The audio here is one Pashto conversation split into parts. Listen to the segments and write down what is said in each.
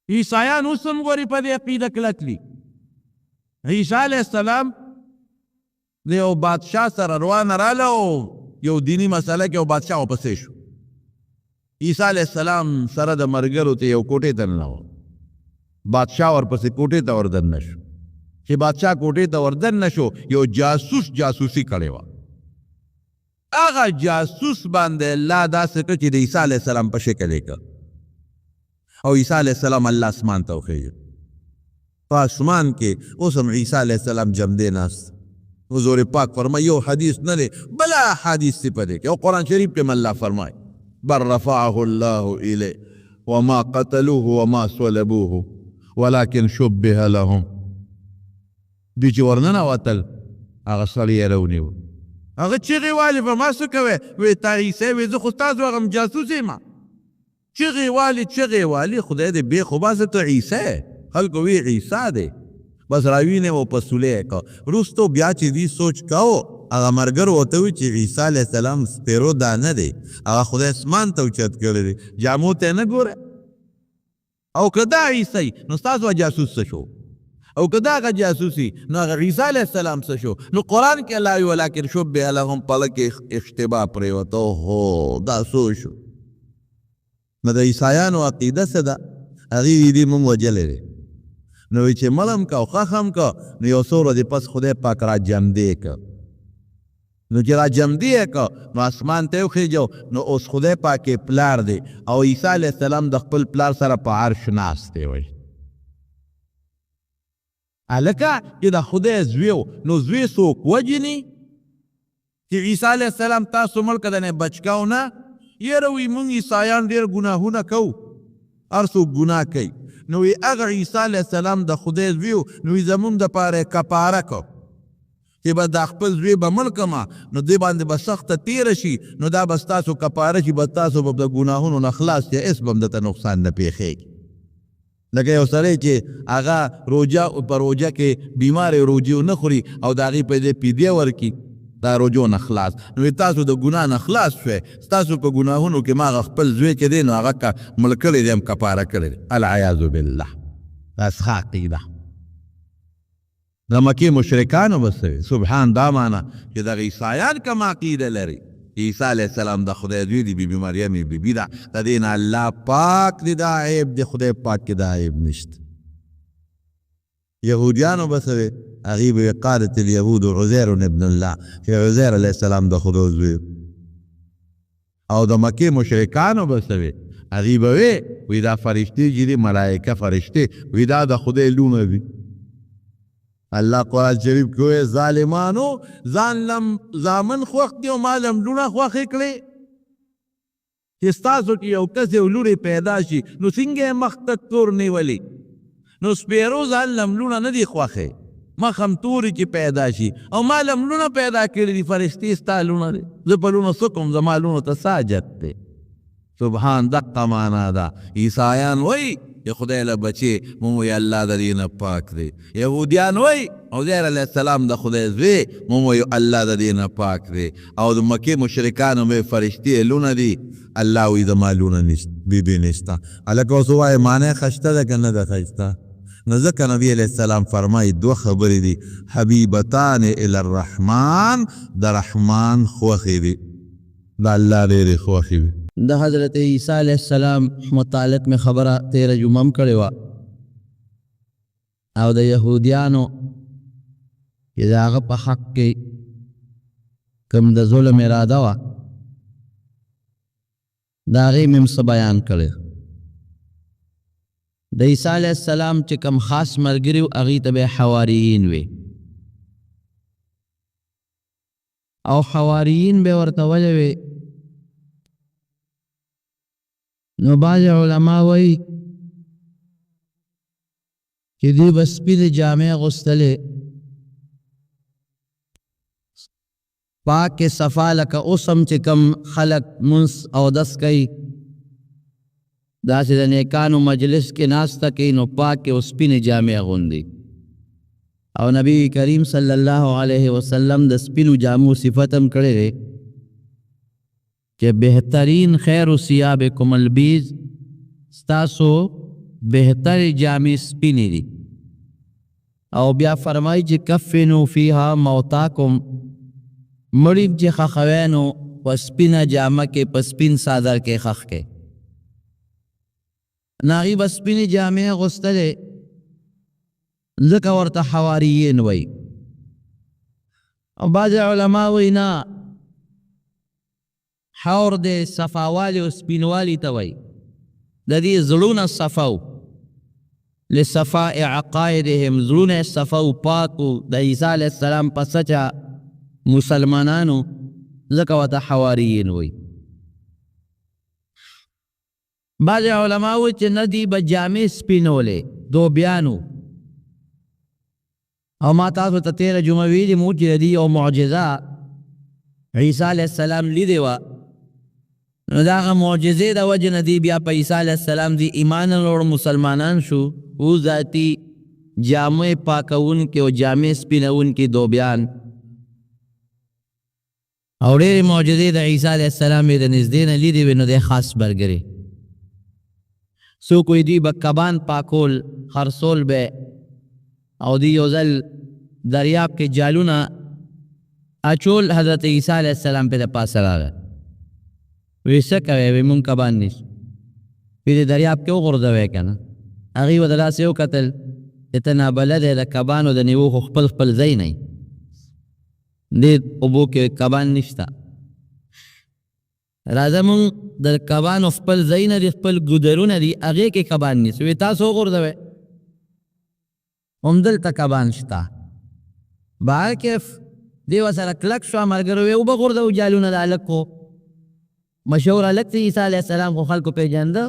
عیسایان اوس هم ګورې په دې عقیده کلک دي. عیسی علیه السلام د یو بادشاه سره روانه راله او یو دینی مسله کې یو بادشاه ورپسې شو. عیسی علیه السلام سره د ملګرو ته یو کوټې ته ننوت. بادشاه ورپسې کوټې ته وردننه شو. چې بادشاه کوټې ته وردننه شو یو جاسوس جاسوسي کړې وه. هغه جاسوس باندې الله داسې کړ چې د عیسی علیه السلام په شکل یې کړ او عیسی علیه السلام الله اسمان ته وخېږي. په اسمان کې اوس هم عیسی علیه السلام جمدې ناست. حضور پاک فرمایي یو حدیث نه دی بله حدیث دی په دې کې او قرآن شریف کې الله فرمایي بل رفعه الله الیه وما قتلوه وما صلبوه ولكن شبه لهم. دوی چې ورننوتل هغه سړی یې راونیو. هغه چغې والې په ما څه کوې؟ وی تا عیسی وی زه خو ستاسو هغه جاسوس یم. چغې والې خدای دې بې خو باسه ته عیسی. خلکو وی عیسی دی. بس راوینې و په سولې یې که وروستو بیا چې دوی سوچ کو هغه ملګرو ورته وي چې عیسی علیه السلام سپیرو دا نه دی. هغه خدای اسمان ته اوچت کړی دی. جامو ته نه ګوره. او که دا عیسی نو ستاسو جاسوس څه شو؟ او که دا هغه جاسوسي نو هغه عیسی علیه السلام څه شو؟ نو قرآن کې الله وایي ولکن شبه لهم په کې اشتباه پرېوته. هو دا څه شو؟ نو د عیسایانو عقیده څه ده؟ هغې دې موږ وجلی دی. نو چې ملم که او خخم که نو یو څو ورځې پس خدای پاک را جمدې که. نو چې را جمدې که نو اسمان ته وخېږو نو اوس خدای پاک پلار دی او عیسی علیه السلام د خپل پلار سره په عرش ناست دی. وایي هلکه چې د خدای زوی و نو زوی څوک وجني چې عیسی علیه السلام تاسو مړ که دنې بچ کو نه. یاره وي موږ عیسایان ډېر ګناهونه کوو. هر څوک ګناه کوي. نو وی هغه عیسی علیه السلام د خدای زوی و نو وی زمونږ دپاره کفاره کو چې به دا خپل زوی به مړ کړمه نو دې باندې به سخته تېره شي نو دا به ستاسو کفاره شي به تاسو به د ګناهونو نه خلاص یې هېڅ به هم درته نقصان نه پېښېږي. لکه یو سړی چې هغه روژه په روژه کې بیمار روژې ونه خوري او د هغې په دې پیدې ورکړي دا روژو نه خلاص نو تاسو د ګناه نه خلاص شوئ. ستاسو په ګناهونو کې ما هغه خپل زوی چې دی نو هغه مړ کړی دی هم کفاره کړی دی. العیاذ بالله. دا څه عقیده د مکې مشرکانو به څه سبحان دا معنا چې دغه عیسایان کوم عقیده لري. عیسی علیه السلام د خدای زوی دی. بیبي مریم یې بیبي ده. د دې نه الله پاک دی. دا عیب دی خدای پاک کې دا عیب نشته. یهودیانو به څه هغې به قالت اليهود عزیر ابن الله چې عزیر علیه السلام د خدای زوی. او د مکې مشرکانو به څه هغې به وی دا فرشتې چې دي ملایکه فرشتې وی دا د خدای لونه دي. الله قرآن شریف کې وایي ظالمانو ځان لم زامن خوښ دي او ما لم لونه خوښې کړې. چې ستاسو کې یو کس یو لوڼې پیدا شي نو څنګه یې مخ ته تور نیولي. نو سپیرو ځان لم لونه نه دي خوښې مخ هم تورې چې پیدا شي او ما لم لونه پیدا کړي دي فرشتې ستا لونه دی. زه په لونه څه کوم زما لونو ته څه حاجت دی. سبحان دقه معنا ده. عیسایان وایي چې خدای له بچې مونږ وایي الله د دې نه پاک دی. یهودیان وایي عزیر علیه السلام د خدای زوی مونږ وایو الله د دې نه پاک دی. او د مکې مشرکانو وایي فرشتې لونه دي. الله وایي زما لونه نشته بیبي نشته. هلکه اوس ووایه معنی ښایسته ده که نه ده ښایسته؟ نو ځکه نبي علیه السلام فرمایي دوه خبرې دي حبیبتان الی الرحمن د رحمان خوښې دي د الله ډېرې خوښې وي. د حضرت عیسی علیہ السلام متعلق میں خبره تیره جمعه هم کړې وه او د یهودیانو چې د هغه په حق کې کوم د ظلم اراده وه د هغې مې هم څه بیان کړی. د عیسی علیہ السلام چې کوم خاص ملګري و هغې ته به حواریین وي او حواریین به ورته ولې وي. نو بعض علما وایي چې دوی به سپینې جامې اغوستلې پاکې صفا لکه اوس هم چې کوم خلک منس اودس کوي داسې د نیکانو مجلس کې ناسته کوي نو پاکې او سپینې جامې اغوندي. او نبی کریم صلی الله علیه وسلم د سپینو جامو صفت هم کړی دی چې بهترین خیر ثيابکم البیض ستاسو بهتر جامې سپینې دي. او بیا فرمایي چې کفنو فیها موتاکم، مړي چې ښخوی نو په سپینه جامه کې په سپین څادر کې ښخ کې. نو هغوی به سپینې جامې اغوستلې، ځکه ورته حواریین وایي. او بعض علما وایي نه، حور د صفاوالي او سپینوالي ته وایي. د دې زړونه صفا و، لصفاء عقائدهم، زړونه صفا و پاک و د عیسی علیه السلام په سچه مسلمانانو، ځکه ورته حواریین وایي. بعض علما وایي چې نه دي به جامې سپینولې، دوبیانو. او ما تاسو ته تېره جمعه ویلي مو چې د دې یو معجزه عیسی علیه السلام لیدې وه. نو د هغه معجزې د وجې نه دی بیا په عیسی علیه السلام دی ایمان وروړ، مسلمانان شو. او ذاتي جامې پاکونکي او جامې سپینونکي دوبیان او ډېرې معجزې د عیسی علیه السلام یې د نږدې نه لیدې وې، نو دی خاص برګري. څوک وایي دوی به کبان پاکول، خرڅول به، او دی یو ځل دریاب کې جالونه اچول، حضرت عیسی علیه السلام پې د پاسه راغی. وی څه کوئ؟ وی مونږ کبان نیسو. وی د دریاب کې وغورځوئ که نه. هغوی به د داسې وکتل چې ته نابلده د کبانو د نیوو خو خپل خپل ځای نه یي، دې اوبو کې کبان نشته. راځه مونږ د کبانو خپل ځای نه دي، خپل ګودرونه دي، هغې کې کبان نیسو. وی تاسو وغورځوئ، همدلته کبان شته. بهرکیف دې ورسره کلک شوه، ملګرو وی اوبه غورځوو جالونه د هلک خو مشهور هلک دی، عیسی علیه السلام خو خلکو پیژنده،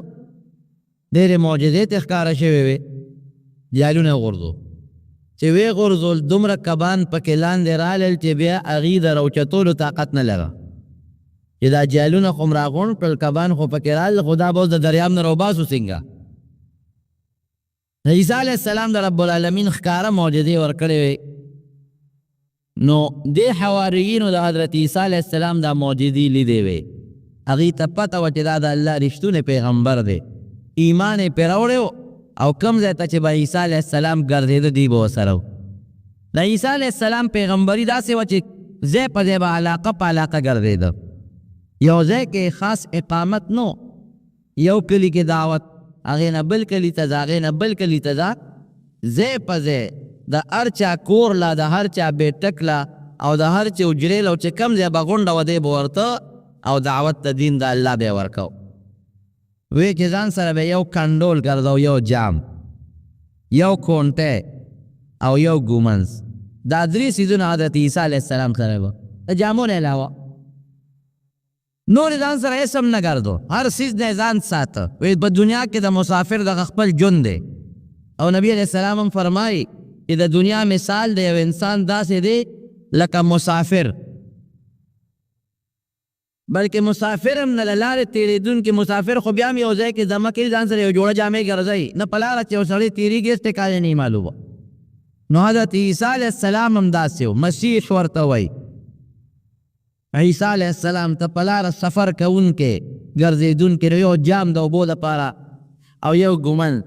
ډېرې معجزې ته ښکاره شوې وې. جالونه غورځو، چې ویې غورځول دومره کبان پکې لاندې رالل چې بیا هغوی د راوچتولو طاقت نه لره، چې دا جالونه خو م راغونډ کړل، کبان خو پکې رالل، خو دا به اوس د دریاب نه راوباسو څنګه؟ د عیسی علیه السلام د رب العالمین ښکاره معجزې ورکړې وې. نو دې حواریینو د حضرت عیسی علیه السلام دا معجزې لیدې وې. هغوی ته پته وه چې دا د الله رښتونی پیغمبر دی، ایمان یې پرې راوړی او کوم ځای ته چې به عیسی علیه السلام ګرځېده دی به ورسره و. د عیسی علیه السلام پیغمبري داسې وه چې ځای په ځای به علاقه په علاقه ګرځېده. یو ځای کې خاص اقامت نو، یو کلي کې دعوت، هغې نه بل کلي ته ځه، هغې نه بل کلي ته ځه، ځای په ځای د هر چا کور له، د هر چا بیټک له، او د هر چا حجرې له چې کوم ځای به غونډه وه دی به ورته او دعوت د دین د الله به ورکو. وی چې ځان سره به یو کنډول ګرځو، یو جام، یو کونټی او یو ګومنز. دا درې څیزونه حضرت عیسی علیه السلام سره به د جامو نه علاوه نور ځان سره هېڅ هم نه ګرځو، هر څیز نه ځان ساته. وی په دنیا کې د مسافر دغه خپل ژوند دی. او نبی علیه السلام هم فرمایي چې د دنیا مثال د یو انسان داسې دی لکه مسافر، بلکې مسافر هم نه له لارې تېرېدونکي مسافر خو بیا هم یو ځای کې دمه کوي، ځان سره یو جوړه جامې ګرځوي، نه په لاره چې یو سړی تېرېږي هېڅ ټکانې نه معلومه. نو حضرت عیسی علیه السلام هم داسې و، مسیح ورته وایي. عیسی علیه السلام ته په لاره سفر کوونکی ګرځېدونکی یو جام د اوبو دپاره او یو ګومن.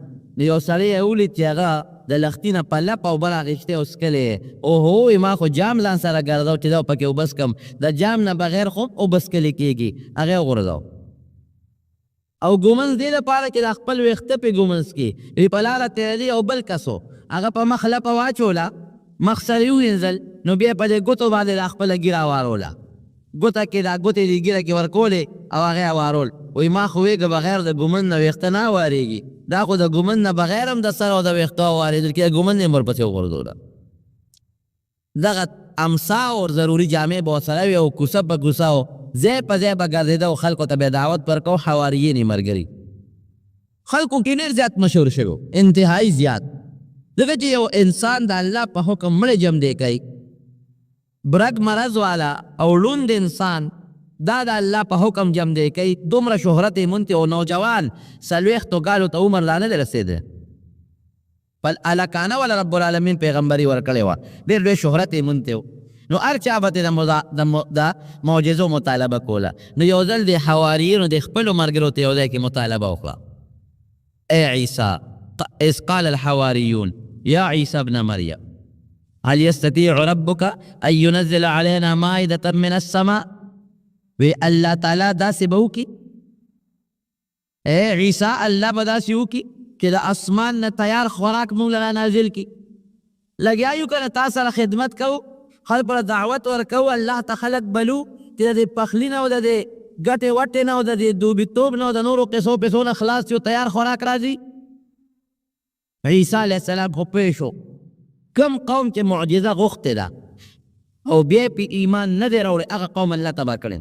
یو سړی یې ولید چې هغه د لښتي نه په لپ او بل اخیستی او څکلی. اوهو ما خو جام ځان سره ګرځو چې دا پکې اوبه څکم، د جام نه بغیر خو اوبه څکلی کېږي، هغه یې وغورځو. او ګومنز دې لپاره چې دا خپل ویښته پې ګومنز کړي. په لاره تېرېدی او بل کس و، هغه په مخ لپه واچوله، مخ سره یې ووینځل، نو بیا په دې ګوتو باندې دا خپله ږیره واروله، ګوته کې دا ګوتې دې ږیره کې ورکولې او هغه یې وارول. وایي ما خو ویږه بغیر د ګومن نه ویښته نه واریږي، دا خو د ګومن نه بغیر هم د سر او د ویښته واریدل کېږي، ګومن یې ورپسې وغورځوله. دغه امسا او ضروري جامې به ورسره وي او کوڅه په کوڅه و، ځای په ځای به ګرځېده او خلکو ته به یې دعوت ورکو. حواریین یې ملګري خلکو کې ډېر زیات مشهور شوي، انتهایي زیات، ځکه چې یو انسان د الله په حکم مړی جمدی کوي، برګ مرض والا او لوند انسان دا د الله په حکم جمدی کوي. دومره شهرت یې مونتی او نوجوان 40 کالو ته عمر لا نه دی رسېدی، بل الکانه ولا رب العالمین پیغمبري ورکړې وه، ډېر لوی شهرت یې مونتی و. نو هر چا به ترې د معجزو مطالبه کوله. نو یو ځل د حواریینو د خپلو ملګرو ته یو ځای کې مطالبه وکړه، ای عیسی إذ قال الحواريون يا عيسى ابن مريم هل يستطيع ربك أن ينزل علينا مائدة من السماء وی اللہ تعالیٰ دا سے بہو کی اے عیسیٰ اللہ بدا سے ہو کی کہ دا اسمان نا تیار خوراک مونگ لنا نازل کی لگیا یو کنا تاثر خدمت کو خلق پر دعوت ورکو اللہ تا خلق بلو کہ دا پخلی نا و دا گٹے وٹے نا و دا دوبی توب نا و دا نورو قصو پیسو نا خلاص یو تیار خوراک رازی عیسیٰ علیہ السلام خو پیشو کم قوم چے معجزہ غخت دا او بیا پی ایمان ندے روڑے اگا قوم اللہ تبا کرن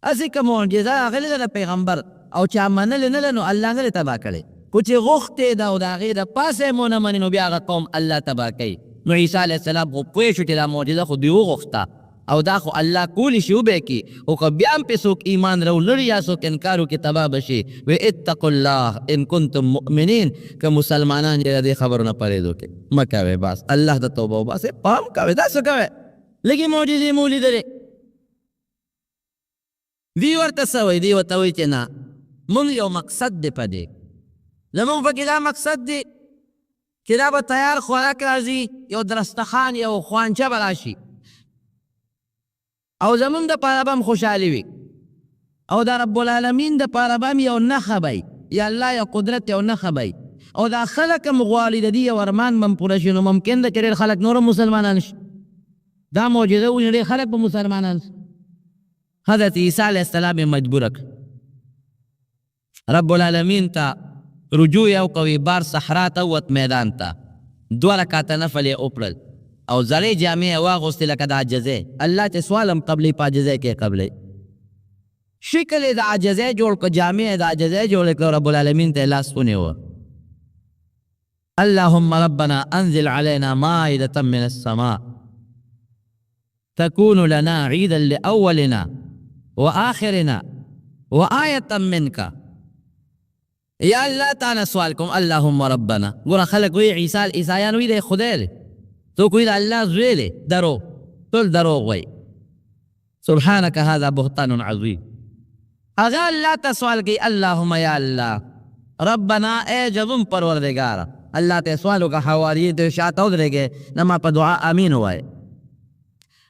اسی که معجزه اغلی دا پیغمبر او چا منل نلنو اللہ نل تبا کرے کچھ غختے دا او دا غیر پاس مونا مننو بیا اغا قوم اللہ تبا کئی نو عیسیٰ علیہ السلام خو پویشو چی دا معجزه خو دیو غختا او دا خو اللہ کولی شیو بے کی او که بیان پی سوک ایمان رو لڑی یا سوک انکارو کی تبا بشی وی اتقوا اللہ ان کنتم مؤمنین که مسلمانان جیرا دی خبرو نا پریدو کے مکاوے باس اللہ دا توبہ باسے پام کاوے دا سکاوے لیکن معجزی مولی درے دی ورته سوی دی ورته وی چې نه مونږ یو مقصد دی په دې زمونږ پکې دا مقصد دی چې دا به تیار خوراک راځي یو درستخان یو خوانچه به راشي او زمونږ دپاره به هم خوشحالي وي او دا رب العالمین دپاره به هم یو نښه به یا الله یو قدرت یو نښه به او دا خلک هم غواړي د دې یو ارمان به هم پوره شي نو ممکن ده چې ډېر خلک نور هم مسلمانان شي دا معجزه وي ډېر خلک به مسلمانان شي حضرت عیسیٰ علیہ السلام مجبورک رب العالمین تا رجوع یو قوی بار صحرا تا وط میدان تا دو رکاتا نفل اپرل او زلی جامع واغستی لکا دا عجزے اللہ تے سوالم قبلی پا عجزے کے قبلی شکل دا عجزے جوڑ کو جامع دا عجزے جوڑ لکلو رب العالمین تے اللہ سنے ہوا اللہم ربنا انزل علینا مائدة من السماء تكون لنا عيدا لأولنا وآخرنا وآية منك یا اللہ تعالی سوال کم اللہم ربنا گورا خلق وی عیسیٰ عیسائیان وی دے خدے لے تو کوئی دا اللہ زوی لے درو تل درو وی سبحانک هذا بہتان عظیم اگر اللہ تا سوال کی اللہم یا اللہ ربنا اے جزم پروردگارا اللہ تے سوالو کا حوالی تے شاعتو درے گے نما پا دعا امین ہوئے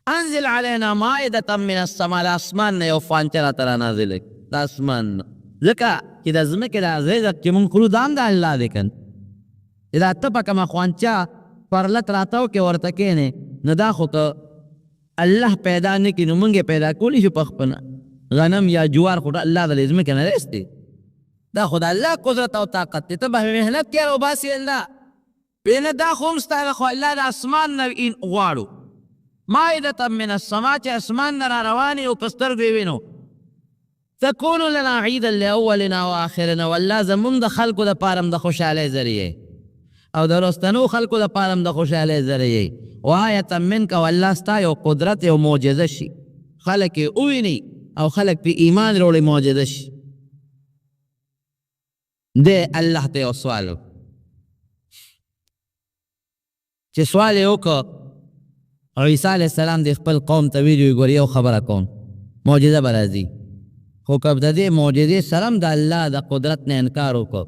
انزل علینا مائدتا من السماء الاسمان یو فانچرا ترا نازل دا اسمان ذکا کہ دا زمکہ دا زیزت چی من خلو دام دا اللہ دیکن اذا تپا کما خوانچا پرلت راتاو کے ورتکینے ندا خطا اللہ پیدا نکی نمونگے پیدا کولی شو پخپنا غنم یا جوار خطا اللہ دا زمکہ نریستی دا خدا اللہ قدرت و طاقت تی تبا محنت کیا رو باسی اللہ پینے دا خونستا خو اللہ دا اسمان نوین اغوارو مائدة من السماء اسمان نرا رواني وپستر دیوینو تكون لنا عيدا لأولنا وآخرنا والله زمون دا خلقو دا پارم دا خوش علی ذریعے او دا رستنو خلقو دا پارم دا خوش علی ذریعے وآیتا منک والله ستا یو قدرت یو موجزشی خلق اوینی او خلق پی ایمان روڑی موجزشی دے اللہ تے یو سوالو چی سوالی اوکو عیسیٰ علیہ السلام دی خپل قوم تویدیو گوری یو خبر کون موجزہ برازی خو کب دا دی موجزی سرم دا اللہ دا قدرت نے انکارو کو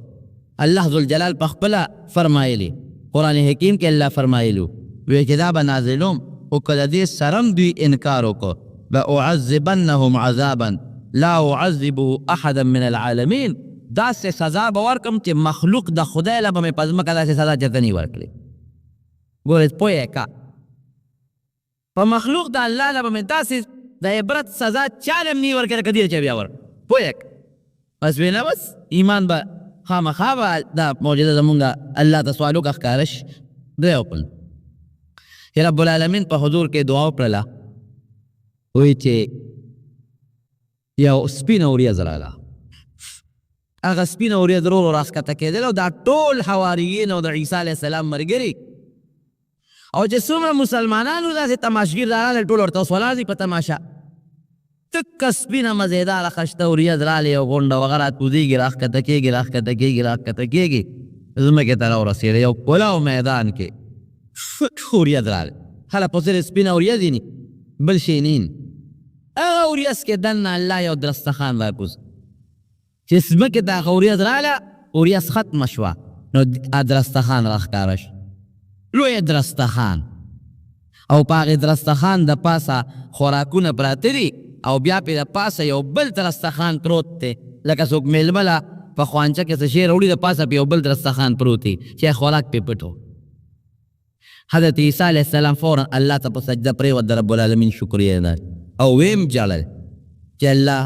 اللہ ذوالجلال پخپلا فرمائلی قرآن حکیم کے اللہ فرمائلو وی کتاب نازلوم او کدا دی سرم دوی انکارو کو لأعذبنهم عذابا لا اعذبه احدا من العالمین دا سے سزا بورکم چی مخلوق دا خدای لبا میں پزمکا دا سے سزا جتنی ورکلی گوریت پوئے کا پا مخلوق دا اللہ لبا میں دا سے دا عبرت سزا چالم نی ورکر کدیر چا بیاور پویک بس بینا بس ایمان با خام خوابا دا موجزہ زمونگا اللہ تا سوالو کا اخکارش دے اوپن یہ رب العالمین پا حضور کے دعاو پرلا ہوئی چے یا سپین اوریا زرالا اگا سپین اوریا ضرور راسکا تکے دلو دا طول حواریین او دا عیسیٰ علیہ السلام مرگری او چې څومره مسلمانانو داسې تماشګیر راغلل ټول ورته اوس ولاړ دي په تماشا تکه سپینه مزېداره خشته وریځ راغلې او غونډه وغیره کوزېږي راښکته کېږي راښکته کېږي راښکته کېږي ځمکې ته راورسېده یو پلاو میدان کې وریځ راغلې هله په څېر سپینه وریځ ني بل شی نین هغه وریځ کې دننه الله یو درستخان راکوز چې ځمکې ته هغه وریځ راغله وریځ ختمه شوه نو درستخان راښکاره شو لوی درستخان او په هغې درستخان د پاسه خوراکونه پراته دي او بیا پې د پاسه یو بل درستخان پروت دی لکه څوک میلمه له په خوانچه کې څه شی راوړي د پاسه پې یو بل درستخان پروت دی چې خوراک پې پټ و حضرت عیسی علیه السلام فورا الله ته په سجده پرېوت د رب العالمین شکریه ادا او ویم ژړل چې الله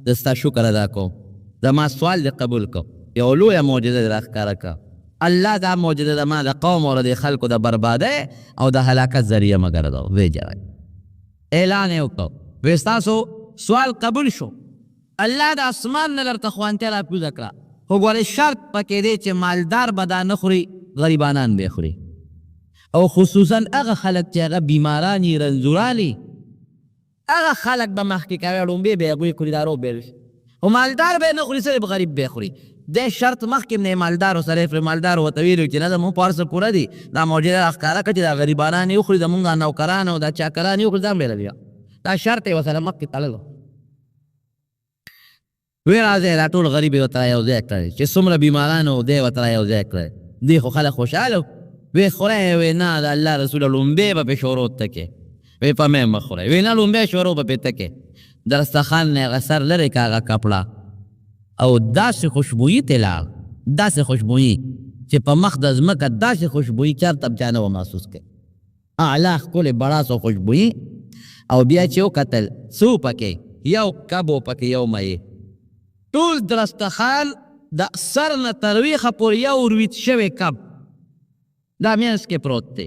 زه ستا شکر ادا کوم زما سوال دې قبول کو یو لویه معجزه دې راښکاره کړه الله دا معجزه د ما د قوم او د خلکو د بربادۍ او د هلاکت ذریعه مه ګرځوه ویې ژړل اعلان یې وکړو وی ستاسو سوال قبول شو الله د اسمان نه درته خوانتیا راکوزه کړه خو ګورې شرط پکې دی چې مالدار به دا نه خوري غریبانان به خوري او خصوصا هغه خلک چې هغه بیماران یې رنځوران یې هغه خلک به مخکې کوي ړومبې به یې هغوی خوري دا روغ به خو مالدار به یې نه خوري صرف غریب به یې خوري دې شرط مخکې نه مالدارو سره یې مالدار ورته ویلي چې نه زموږ په هر څه پوره دي دا معجزه راښکاره کړه چې دا غریبانان یې وخوري زموږ دا نوکران او دا چاکران یې وخوري ځان به یې بیا دا شرط یې ورسره مخکې تړلو وی راځئ دا ټول غریب یې ورته یو ځای کړی چې څومره بیماران و دی ورته یو ځای کړی دې خو خلک خوشحاله وی خورئ وی نه د الله رسوله لومبې به پې شورو تکې وی په مې مه خورئ وی نه لومبې شورو به پې تکې درستخان نه هغه سر لرې که هغه کپړه او داسې خوشبویي ترې لاړ داسې خوشبویي چې په مخ د ځمکه داسې خوشبویي چېرته بچا نه و محسوس کړي اعلی ښکلې بړاسو خوشبویي او بیا چې وکتل څو پکې یو کب و پکې یو مایې ټول درستخان د سر نه تر ویخه پورې یو رویت شوی کب دا مینځ کې پروت دی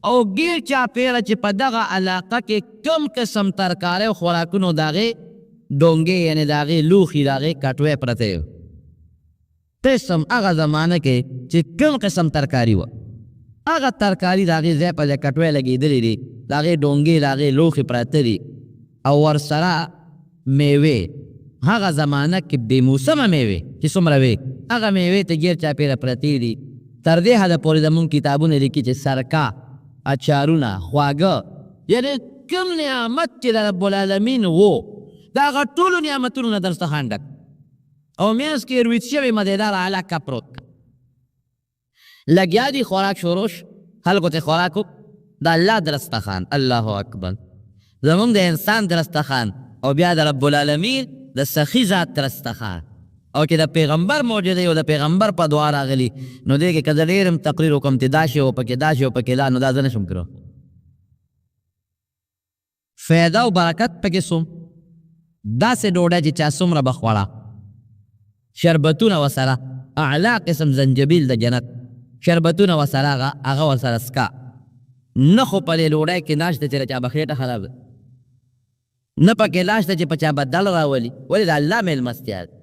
او ګیر چاپېره چې په دغه علاقه کې کوم قسم ترکارۍ او خوراکونو د هغې ډونګې یعنې د هغې لوښي د هغې کټوۍ پرته قسم هغه زمانه کې چې کوم قسم ترکاري وه هغه ترکاري د هغې ځای په ځای کټوۍ لګېدلې دي د هغې ډونګې د هغې لوښي پراته دي او ورسره میوې هغه زمانه کې بې موسمه میوې چې څومره وې هغه میوې ته ګیر چاپېره پرتې دي تر دې حده پورې زمونږ کتابونه لیکي چې سرکه اچارونه خواږه یعنې کوم نعمت چې د رب العالمین و د هغه ټولو نعمتونو نه دسترخوان ډک او منځ کې رویت شوی مزېدار اعلی کب پروت لګیا دي خوراک شروع خلکو ته خوراک د الله دسترخوان الله اکبر زمونږ د انسان دسترخوان او بیا د رب العالمین د سخي ذات دسترخوان او چې د پیغمبر معجزه او د پیغمبر په دعا راغلي نو دې کې که زه ډېر هم تقریر وکړم چې دا شی و پکې دا شی و پکې دا نو دا زه نه شم کړو فایده او برکت پکې څوم داسې ډوډۍ چې چا څومره به خوړه شربتونه ورسره اعلی قسم زنجبیل د جنت شربتونه ورسره هغه ورسره څکه نه خو په دې ډوډۍ کې ناشته چې د چا به خېټه خراب ده نه پکې ناشته چې په چا به دل راولي ولې د الله مېلمستیا ده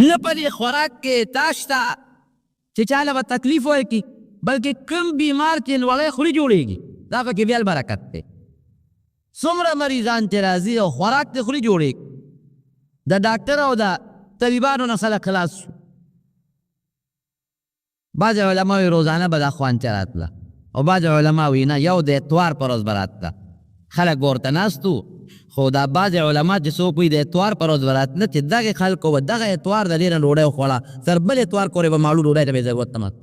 نه په دې خوراک کې تاشته چې چاله به تکلیف ورکړي بلکې کوم بیمار چې لوړی خوري جوړېږي دا پکې بیا برکت دی څومره مریضان چې راځي او خوراک ته خوري جوړېږي د ډاکټر او د طبیبانو نه خلک خلاص شو بعضې علما وایي روزانه به دا خوانچه راتله او بعضې علما وایي نه یو د اتوار په ورځ به راتله خلک به ورته ناست وو خو دا بعضې علما چې څوک وایي د اتوار په ورځ به راتله چې دغې خلکو به دغه اتوار د دې نه ډوډۍ وخوړه تر بل اتوار پورې به معلو ډوډۍ ته به یې ضرورت نه مات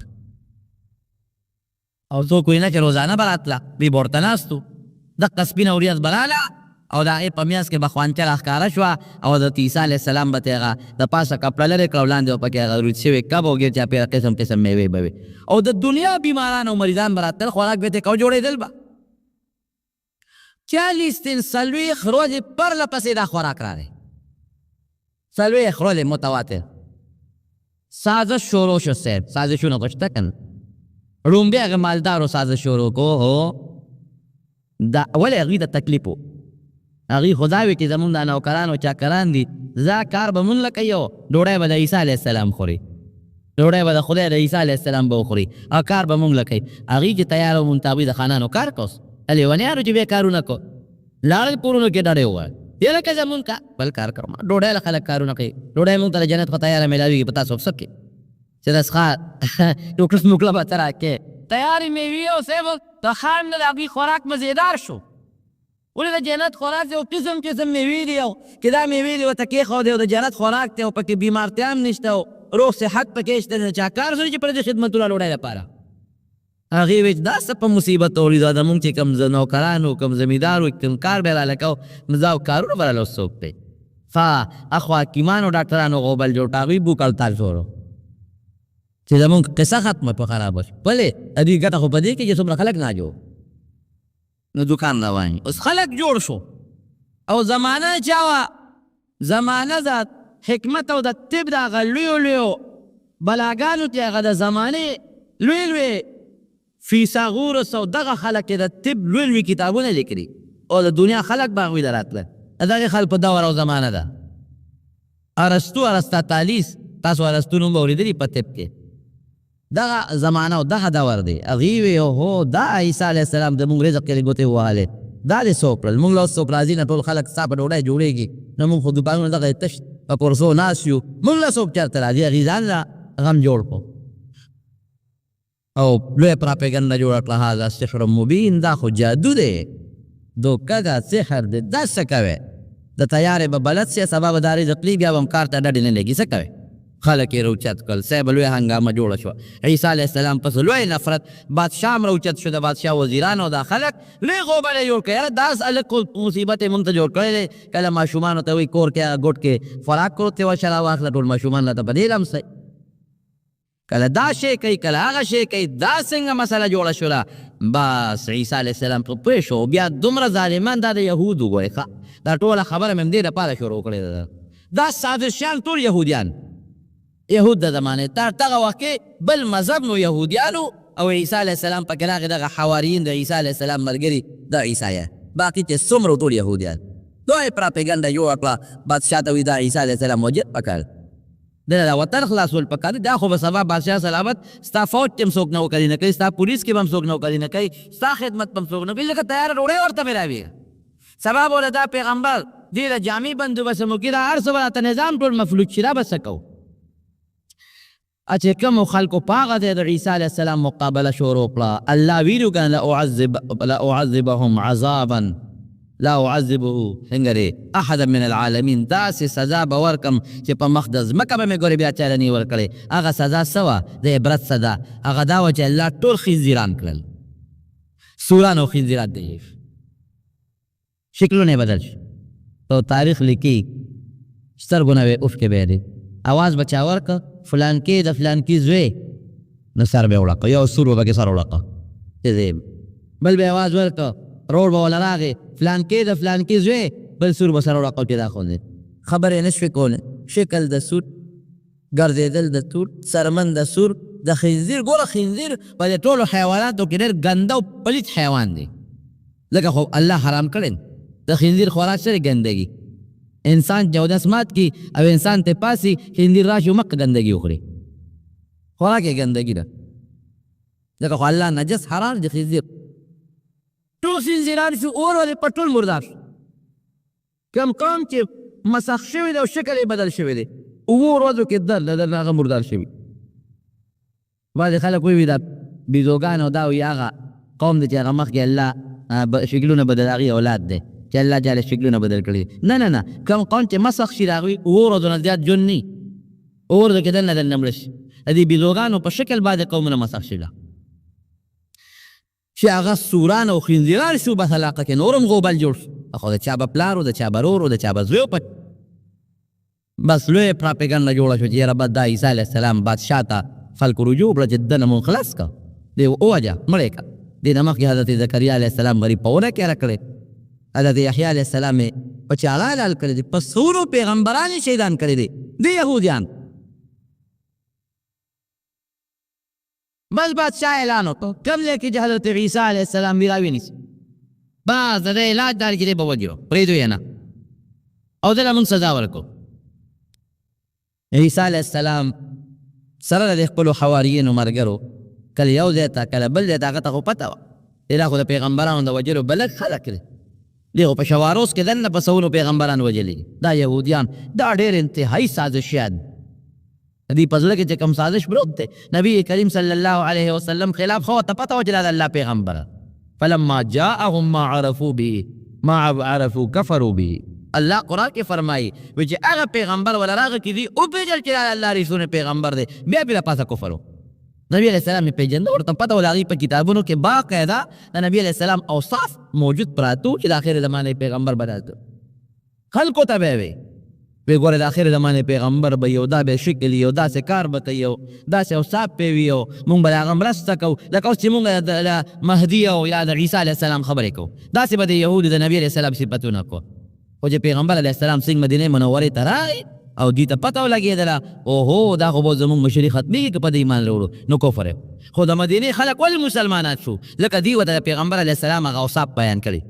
او څوک وایي نه چې روزانه به راتله دوی به ورته ناست وو دقه سپینه ورځ به راله او د هغې په میاس کې به خوانچه راښکاره شوه او حضرت عیسی علیه السلام به ته هغه د پاسه کپړه لرې کړه او لاندې به پکې هغه روید شوی کب او ګیر چاپېره قسم قسم میوې به وي او د دنیا بیماران او مریضان به راتل خوراک به یې کو جوړېدل به 40 دن 40 ورځې پرله پسې دا خوراک راغی 40 ورځې متواتر سازش شروع شو صاحب سازشونه خو شته که نه ړومبی هغه مالدارو سازش شروع کو هو دا ولې هغوی د تکلیف و هغوی خو دا وي چې زمونږ دا نوکران او چاکران دي دا کار به مونږ له کوي او ډوډۍ به د عیسی علیه السلام خوري ډوډۍ به د خدای د عیسی علیه السلام به وخوري او کار به مونږ له کوي هغوی چې تیار او منتابي د خانانو کار کوس لیونیانو چې بیا کارونه کو لاړل کورونو کې ډډې وویل یا لکه زمونږ کا بل کار کوم ډوډۍ له خلک کارونه کوي ډوډۍ مونږ ته د جنت په تیاره میلاویږي په تاسو څه کې چې دسخه ټوکړه موکړه به ته راکې تیارې میوې او صاحب د خان نه د هغوی خوراک مزېدار شو ولې د جنت خوراک دی او قسم قسم میوې دي او چې دا میوې دي ورته کېښودې او د جنت خوراک دی او پکې بیمارتیا هم نشته او روغ صحت پکې شته نه چا کار سره چې پر دې خدمتونه لوړای لپاره هغې ویل دا څه په مصیبت اورېده د مونږ چې کوم نوکرانو کوم زمیندار و کوم کار به راله کوو نو دا کارونه به راله څوک دی اخوا حکیمانو ډاکټرانو غوبل جوړ هغوی بوک هړتال شروع چې زمونږ قصه ختمه په خرابه شي پلې د دوی ګټه خو په دې کې چې څومره خلک نه جوړ نو دوکان روان اوس خلک جوړ شو او زمانه چا وه زمانه د حکمت او د طب د هغه لویو لویو بلاګانو چې هغه د زمانې لوی لوی فیثاغورس او دغه خلک چې د طب لوی لوی کتابونه لیکلي او د دنیا خلک به هغوی ته راتله د هغې خلک په دور او زمانه ده ارسطو ارسطاطالیس تاسو ارسطو نوم به اورېدلي په طب کې دغه زمانه او دغه دور دی هغې وی هو دا عیسی علیه السلام د مونږ رزق کې ګوتې ووهلې دا دې څوک کړل مونږ له اوس څوک راځي نه ټول خلک ستا په ډوډۍ جوړېږي نو مونږ خو دوکانونه دغه تش په کورسو ناست یو مونږ له څوک چېرته راځي هغې ځان له غم جوړ کړو او لویه پراپیګنډه جوړه کړه هذا سحر مبین دا خو جادو دی دوکه ده سحر دی دا څه کوې د تیارې به بلد سي سبا به دا رزق لي بیا به هم کار ته ډډې نه لګي څه کوې خلک یې راوچت کړل صاحب لویه هنګامه جوړه شوه عیسی علیه السلام پس لوی نفرت بادشاه هم راوچت شو د بادشاه وزیران او دا خلک لوی غوبل یې جوړ کړی یاره داس هلک مصیبت یې مونږ ته جوړ کړی دی کله ماشومانو ته وایي کور کې ګوټ کې خوراک کړو ته وشه راواخله ټول ماشومان راته په دې لمسئ کله دا شی کوي کله هغه شی کوي دا څنګه مسله جوړه شوله بس عیسی علیه السلام په پوه شو بیا دومره ظالمان دا د یهودو ګورې ښه دا ټوله خبره مې همدې دپاره شروع کړې ده دا سازشیان ټول یهودیان یهود د زمانې تر دغه وخت کې بل مذهب نو یهودیانو او عیسی علیه السلام پکې راغې دغه حواریین د عیسی علیه السلام ملګري د عیسایه باقي چې څومره ټول یهودیان دوی پراپیګنډه جوړه کړه بادشاه ته وایي دا عیسی علیه السلام وجد پکړ د وطن خلاصول پکار دا خو به سبا بادشاه سلامت ستا فوج چې هم څوک نوکري نه کوي ستا پولیس کې به هم څوک نوکري نه کوي ستا خدمت به هم څوک نه کوي لکه تیاره ډوډۍ ورته ملاوېږي سبا به ورته دا پیغمبر دې د جامع بندوبست هم وکړي دا هر څه به راته نظام ټول مفلوج شي دا به څه کوو چې کومو خلکو په هغه ځای د عیسی علیه السلام مقابله شروع کړه الله ویلو کنه لاعذبهم عذابا لا اعذبه څنګه دی احدا من العالمین داسې سزا به ورکم چې په مخ د ځمکه به مې ګورې بیا چا نه ورکړې هغه سزا څه وه د عبرت سزا هغه دا وه چې الله ټول خنزیران کړل سوران او خنزیرات دی شکلونه یې بدل شي تو تاریخ لیکي سترګو نه وې اوف کې به دی اواز به چا ورکه فلان کې د فلان کې زوی نو سر به یې وړقه یو سور به پکې سر وړقه بل به اواز ورکه روړ به وله راغې فلان کې د فلان کې زوی بل سور به سر وړقه چې دا خوندې خبرې نه شوې کولی شکل د سور ګرځېدل د تور څرمن د سور د خنزیر ګوره خنزیر په دې ټولو حیواناتو کې ډېر ګنده او پلیت حیوان دی لکه خو الله حرام کړی د خنزیر خوراک سره ګندګي انسان جودس مات کی او انسان ته پاسی خنزیر راشي مکه ګندګي وخوري خوراک یې ګندګي ده ځکه خو الله نجس حرام د خنزیر ټول خنزیران شو اور ولې په ټول مردار شو کم قوم چې مسخ شوی دی او شکل یې بدل شوی دی اوو ورځو کې در هغه مردار شوي بعضې خلک وایي دا بیزوګان او دا وایي هغه قوم دی چې هغه مخکې الله شکلونه بدل هغې اولاد دی چې الله جاله شکلونه بدل کړي نه نه نه کوم قوم چې مسخ شي د هغوی اوو ورځو نه زیات ژوند نه اوو ورځو کې دننه دننه مړه شي د دې بیزوګانو په شکل بعضې قومونه مسخ شي چې هغه سوران او خنزیران شو بس علاقه کې نور هم غوبل جوړ شو خو د چا به پلار و د چا به رور و د چا به زوی بس لوی پراپیګنډه جوړه شوه چې یاره بس دا عیسی علیه السلام بادشاه ته خلکو رجوع کړه چې دنه مونږ خلاص کړه دی ووجه مړی کړه دې نه مخکې حضرت زکریا علیه السلام غریب په ونه کې کړی حضرت یحیی علیه السلام یې په چاړه حلال کړی دی په څورو پیغمبران یې شهیدان کړي دي د یهودیان بس بادشاه اعلان وکړو کوم ځای کې چې حضرت عیسی علیه السلام ویراوي نیسي بس د دې علاج دا دی چې دی به وجو پرېږدو یې نه او دله مونږ سزا ورکړو عیسی علیه السلام سره د خپلو حواریینو ملګرو کله یو ځای ته کله بل ځای ته هغه ته خو پته وه دا خو د پیغمبرانو د وجلو بلد خلک دی دی خو په شواروس کې دننه په سونو پیغمبران وجلي دا یهودیان دا ډېر انتهایي سازشیان د دې په زړه کې چې کوم سازش پروت دی نبي کریم صلی الله علیه وسلم خلاف خو ورته پته وه چې دا د الله پیغمبره فلما جاءهم ما عرفوا به ما عرفوا كفروا به الله قرآن کې فرمایي وی چې هغه پیغمبر ولا راغی چې دی او پیژل چې الله رسول پیغمبر دی بیا بیا پاسه کفر نبی علیہ السلام یې پیژنده ورته پته ولا هغې په کتابونو کې باقاعده د نبی علیہ السلام اوصاف موجود پراتو چې د آخر زمانې پیغمبر بناته خلکو ته به وی وی ګوره د آخر زمانې پیغمبر به یو دا به شکل یو داسې کار به کوي یو داسې اوصاف به وي او مونږ به د هغه مرسته کوو لکه اوس چې مونږ د مهدي او یا د عیسی علیه السلام خبرې کوو داسې به د یهودو د نبي علیه السلام صفتونه کوو خو چې پیغمبر علیه السلام څنګه مدینې منورې ته راغی او دوی ته پته ولګېدله اوهو دا خو به زموږ مشري ختمېږي که په د ایمان راوړو نو کفر خو د مدینې خلک ولې مسلمانان شو ځکه دوی ورته د پیغمبر علیه السلام هغه اوصاف بیان کړي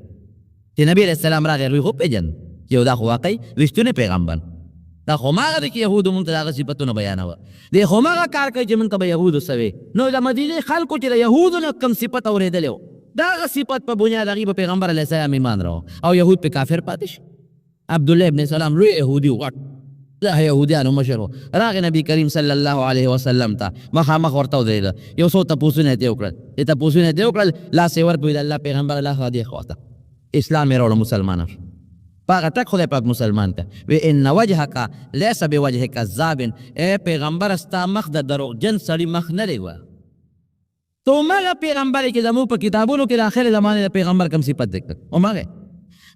چې نبي علیه السلام راغی هغوی خو پېژند چې دا خو واقعي رښتونی پیغمبر دا خو ماغه دی چې یهودو مونږ ته د هغه صفتونه بیانوه دی خو ماغه کار کوي چې مونږ ته به یهودو څه نو د مدینې خلکو چې د یهودو نه کوم صفت اورېدلی و د هغه صفت په بنیاد هغوی په پیغمبر علیه السلام ایمان راوړه او یهود پې کافر پاتې شي عبدالله ابن سلام لوی یهودي و دا یهودیانو مشر و راغی نبی کریم صلی الله علیه وسلم ته مخامخ ورته ودرېده یو څو تپوسونه یې ترې وکړل چې تپوسونه یې ترې وکړل لاس یې ورکړو د الله پیغمبر الله دې خواته اسلام یې راوړه مسلمانان پاغه تک خدای پاک مسلمان ته وی ان وجهک لیس بوجه کذاب ای پیغمبر ستا مخ د دروغجن سړي مخ نه دی و تو ماغه پیغمبر چې زموږ په کتابونو کې د آخر زمانې د پیغمبر کوم صفت ذکر او ماغه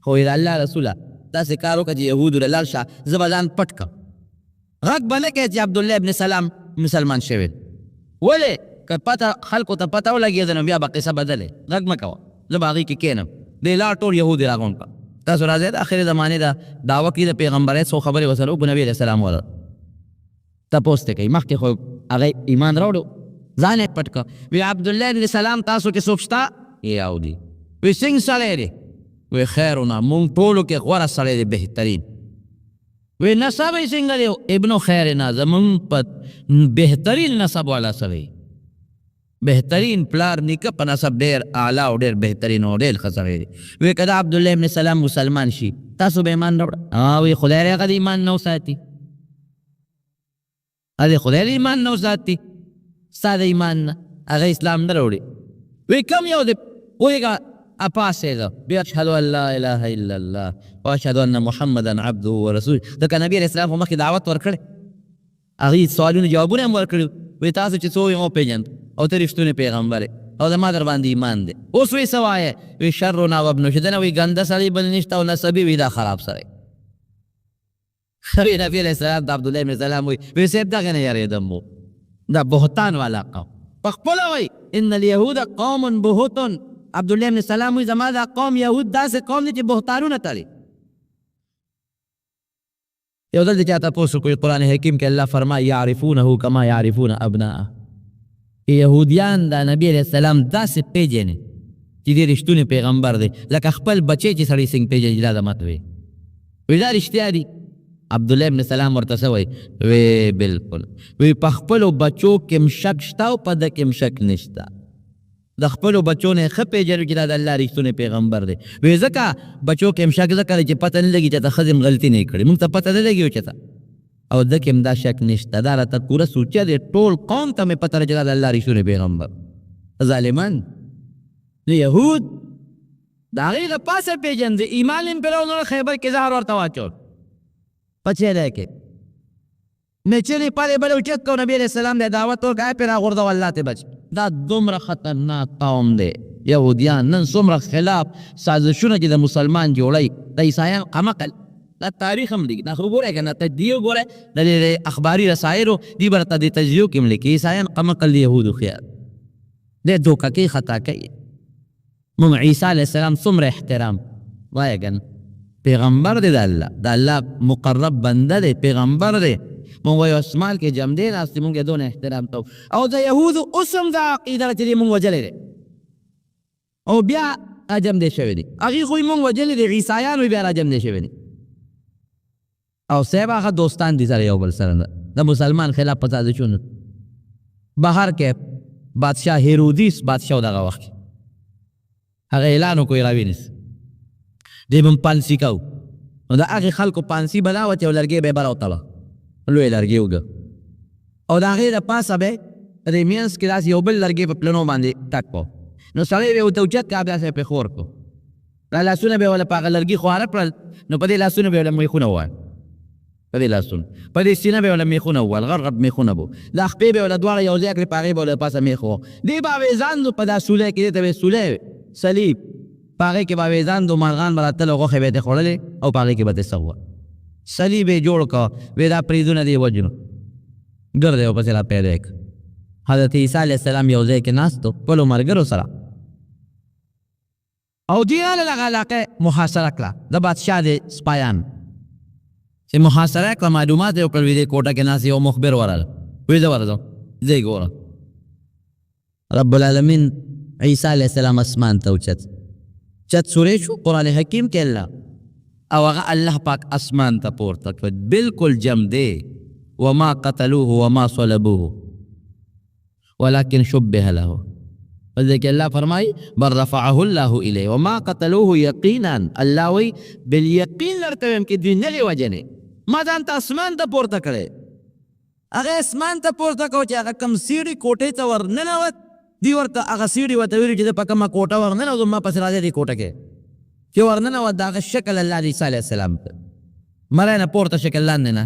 خو د الله رسوله داسې کار وکړه چې یهودو له لاړ شه زه به ځان پټ کړم غږ به نه کوې چې عبدالله ابن سلام مسلمان شوی ولې که پته خلکو ته پته ولګېده نو بیا به قصه بدلې غږ مه کوه زه به هغې کې کښېنم دی لاړ ټول یهود یې راغونډ کړه تاسو راځئ د آخرې زمانې د دعوه کې د پیغمبرۍ څو خبرې ورسره وکړو نبي علیه السلام ورته تپوس ترې کوي مخکې خو هغه ایمان راوړو ځان یې پټ کړه وی عبدالله ابن سلام تاسو کې څوک شته یهودي وی څنګه سړی دی وی خیرونه مونږ ټولو کې غوره سړی دی بهترین وی نسب یې څنګه دی ابنو خیرنا زمونږ په بهترین نسب والا سړی بهترین پلار نیکه په نسب ډېر اعلی او ډېر بهترین او ډېر ښه سړی دی وی که د عبدالله ابن سلام مسلمان شي تاسو به ایمان راوړه وی خدای دې هغه د ایمان نه وساتي هغې خدای د ایمان نه وساتي ستا د ایمان نه هغه اسلام نه راوړي وی کم یو دی پوهېږه اپاسېږه بیا اشهد ان لا اله الا الله واشهد ان محمدا عبده ورسوله ځکه نبي علیه السلام خو مخکې دعوت ورکړی هغې سوالونه جوابونه هم ورکړي وی تاسو چې څو یې مو پېژند او ته رښتونی پیغمبر او زما در باندې ایمان دی اوس وی څه وایې وی شرنا وابنو شدنه وی ګنده سړی بل نشته او نسبي وی دا خراب سړی وی نبي علیه السلام د عبدالله ابن سلام وی صاحب دغه نه یارېدم و دا بهتان والا قوم پخپله وی ان الیهود قوم بهتون عبدالله ابن سلام وی زما دا قوم یهود داسې قوم دی چې بهتانونه تړي یو دل دی چا تپوس وکړي قرآن حکیم کې الله فرمایي یعرفونه کما یعرفون ابناءه یهودیان دا نبی علیہ السلام داسې پیژنې چې دی رښتونی پیغمبر دی لکه خپل بچی چې سړی څنګه پیژني دا د مت وی وی دا رښتیا دي عبدالله ابن سلام ورته څه وی وی بلکل وی په خپلو بچو کې م شک شته او په ده کې م شک نشته د خپلو بچو نه ښه پیژنو چې دا د الله رښتونی پیغمبر دی وی ځکه بچو کې م شک ځکه دی چې پته نه لګي چې ته ښځې م غلطي نه یې کړې مونږ ته پته نه لګي چې ته او ده کې هم دا شک نشته دا راته پوره سوچه دی ټول قوم ته مې پته ده چې دا د الله رښتونی پیغمبر ظالمان د یهود د هغې له پاسه پېژند ایمان یې پرې راوړل خیبر کې زهر ورته واچول په چیلی کې میچلې پلې بلې اوچت کړو نبي علیه السلام دی دعوت ورکړه پرې راغورځوه الله ته بچ دا دومره خطرناک قوم دی یهودیان نن څومره خلاف سازشونه چې د مسلمان جوړوي د عیسایان قمقل دا تاریخ هم لیکي دا خو ګورئ که نه تجزیه ګورئ د اخباري رسایلو دي به راته د تجزیو کې هم لیکي عیسایان قمقل د یهودو خیال دی دوکه کوي خطا کوي مونږ عیسی علیه السلام څومره احترام وایه که نه پیغمبر دی د الله مقرب بنده دی پیغمبر دی مونږ وایو اسمال کې جم دی ناست مونږ یې دونه احترام کوو او د یهودو اوس هم دا عقیده ده چې دی مونږ وجلی دی او بیا راجم دی شوی دی هغې خو یې مونږ وجلی دی عیسایان بیا راجم دی شوی دی او صاحب هغه دوستان دي سره یو بل سره د مسلمان خلاف په سازشونو بهر کې بادشاه هیرودیس بادشاه دغه وخت هغه اعلان وکړو راوینیس دی به پانسي کوو نو د هغې خلکو پانسي به دا وه چې یو لرګی به یې بره وتړه لوی لرګی وګه او د هغې د پاسه به د دې مینځ کې داسې یو بل لرګی په پلنو باندې ټک کړو نو سړی به یې ورته اوچت کړه بیا سه یې پرې خور کړو دا لاسونه به ولا په هغه لرګي خواره کړل نو په دې لاسونه به ولا میخونه ووهل په دې لاسونه په دې سینه به ولا میخونه ووهل غرغب میخونه به دا خپې به ولا دواړه یو ځای کړې په هغې به ولا پاسه میخ وو دې به اویزاندو په دا سولی کې دې ته به سولی صلیب په هغې کې به اویزاندو مارغان به راتل او غوښې به یې ترې خوړلې او په هغې کې به ترې څه ووهل صلیب یې جوړ کړه وی دا پریدونه دې وجنو ګرد یې ورپسې را پیدا کړه حضرت عیسی علیه السلام یو ځای کې ناست و خپلو ملګرو سره او دوی راله دغه علاقه محاصره کړه د بادشاه د سپایان چې محاصره کړه معلومات یې وکړل وی دې کوټه کې ناست یو مخبر ورغله وی زه ورځم زه یې ګورم رب العالمین عیسی علیه السلام اسمان ته اوچت سوری شو قرآن حکیم کې الله او هغه الله پاک اسمان ته پورته کړ بالکل جم دی وما قتلوه وما صلبوه ولكن شبه له فذلك الله فرمای بل رفعه الله الیه وما قتلوه یقینا الله وی بالیقین لرته کې دوی نه وجنې ما ځان ته اسمان ته پورته کړی هغه اسمان ته پورته کړو چې هغه کم سیړي کوټې ته ورننوت دی ورته هغه سیړي ورته ویلي چې د په کومه کوټه ورننوتم ما پسې راځه دې کوټه کې چې ورننوت د هغه شکل الله د عیسی علیه السلام ته مری نه پورته شکل لاندې نه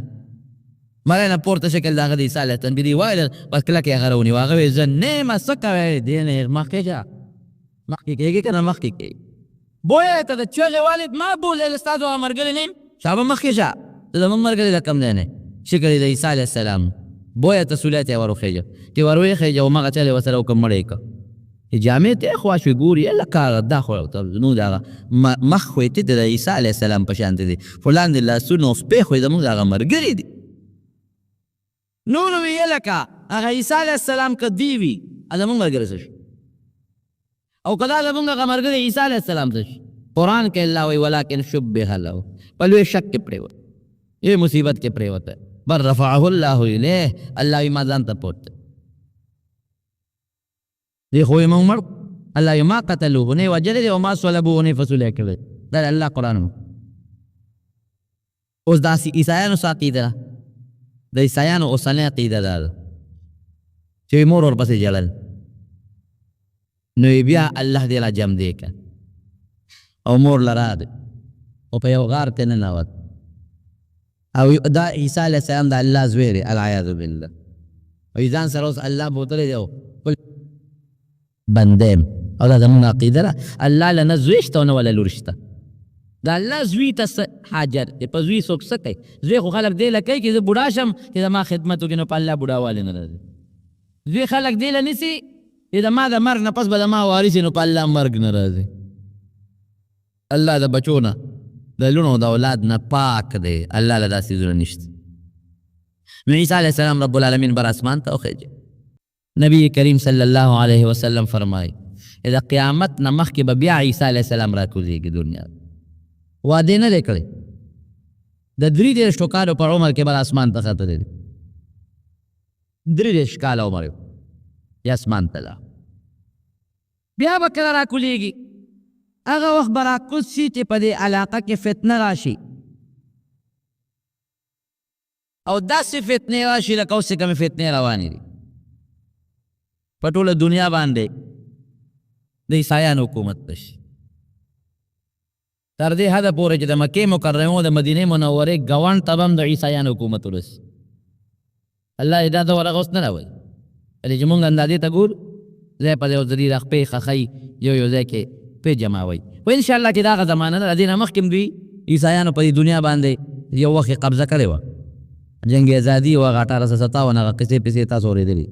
مری نه پورته شکل د هغه د عیسی علیه السلام دې وایل بس کلک یې هغه راونیو هغه ویل زه نه یم څه کوې دې نه مخکې شه مخکې کېږي که نه مخکې کېږي بویه ته د چغې والد ما بولې ستا دغه ملګري نه یم شابه مخکې شه ته زموږ ملګري له کم دی نه شکل یې د عیسی علیه السلام بویه ته سولی ته یې ور وخېږه چې ور ویښېږه همغه چل یې ورسره وکړ مړی یې کړه جامې ته یې خوا شوې ګوري لکه دا خو زموږ د هغه مخ خو یې د عیسی علیه السلام په شانتې دی خو لاندې لاسونه او سپې خو یې زموږ د هغه ملګري دي نو نو وی لکه هغه عیسی علیه السلام که دی وي زموږ ملګری څه شو او که دا زموږ هغه ملګری عیسی علیه السلام څه شو قرآن کې الله وی ولکن شبه له په لوی شک کې پرېوت یې مصیبت کې پرېوته بل رفعه الله الیه الله وی ما ځان ته پورته دی خو یې موږ مړ الله وی ما قتلوه نه یې وجلې دی او ما صلبوه نه یې فسولی کړی دا د الله قرآن اوس داسې عیسایانو څه عقیده ده د عیسایانو اوسنۍ عقیده دا ده چې مور ورپسې جړل نو بیا الله دې را جم دی که او مور له راغی او په یو غار ته ننوت او دا عیسی علیه السلام د الله زوی دی العیاذ بالله او ځان سره اوس الله بوتلی دی او بندیم او دا زموږ عقیده ده الله له نه زوی شته او نه ولا لور شته دا الله زوی ته حاجت دی په زوی څوک څه کوي زوی خو خلک دی له کوي چې زه بوډا شم چې زما خدمت وکړي نو په الله بوډاوالی نه راځي زوی خلک دی له نیسي چې زما د مرګ نه پس به زما وارث نو په الله مرګ نه راځي الله د بچو نه د لونو د اولاد نه پاک دی الله له داسې څیزونه نشته نو عیسی علیه السلام رب العالمین بر اسمان ته وخېږي نبی کریم صلی الله علیه وسلم فرمایي د قیامت نه مخکې به بیا عیسی علیه السلام راکوزېږي دنیا وعدې نه دی کړی د 33 کالو په عمر کې به اسمان ته ختلی دی 33 کاله عمر یې اسمان ته لاړ بیا به کله راکولیږي هغه وخت به راکوز شي چې په دې علاقه کې فتنه راشي او داسې فتنې راشي لکه اوس چې کومې فتنې روانې دي په ټوله دنیا باندې د عیسایانو حکومت بشي تر دې حده پورې چې د مکې مکرمې او د مدینې منورې ګاونډ ته به هم د عیسایانو حکومت ورسي الله یې دا ته ورغه اوس نه راولي کله چې مونږ اندازې ته ګورو ځای په ځای او زري رخپې خخۍ یو یو ځای کې پې جمعوئ خو انشاءالله چې دغه زمانه ده د دې نه مخکې هم دوی عیسایانو په دې دنیا باندې یو وخت قبضه کړې وه جنګ ازادي و هغه 1857 هغه قصې پسې تاسو اورېدلي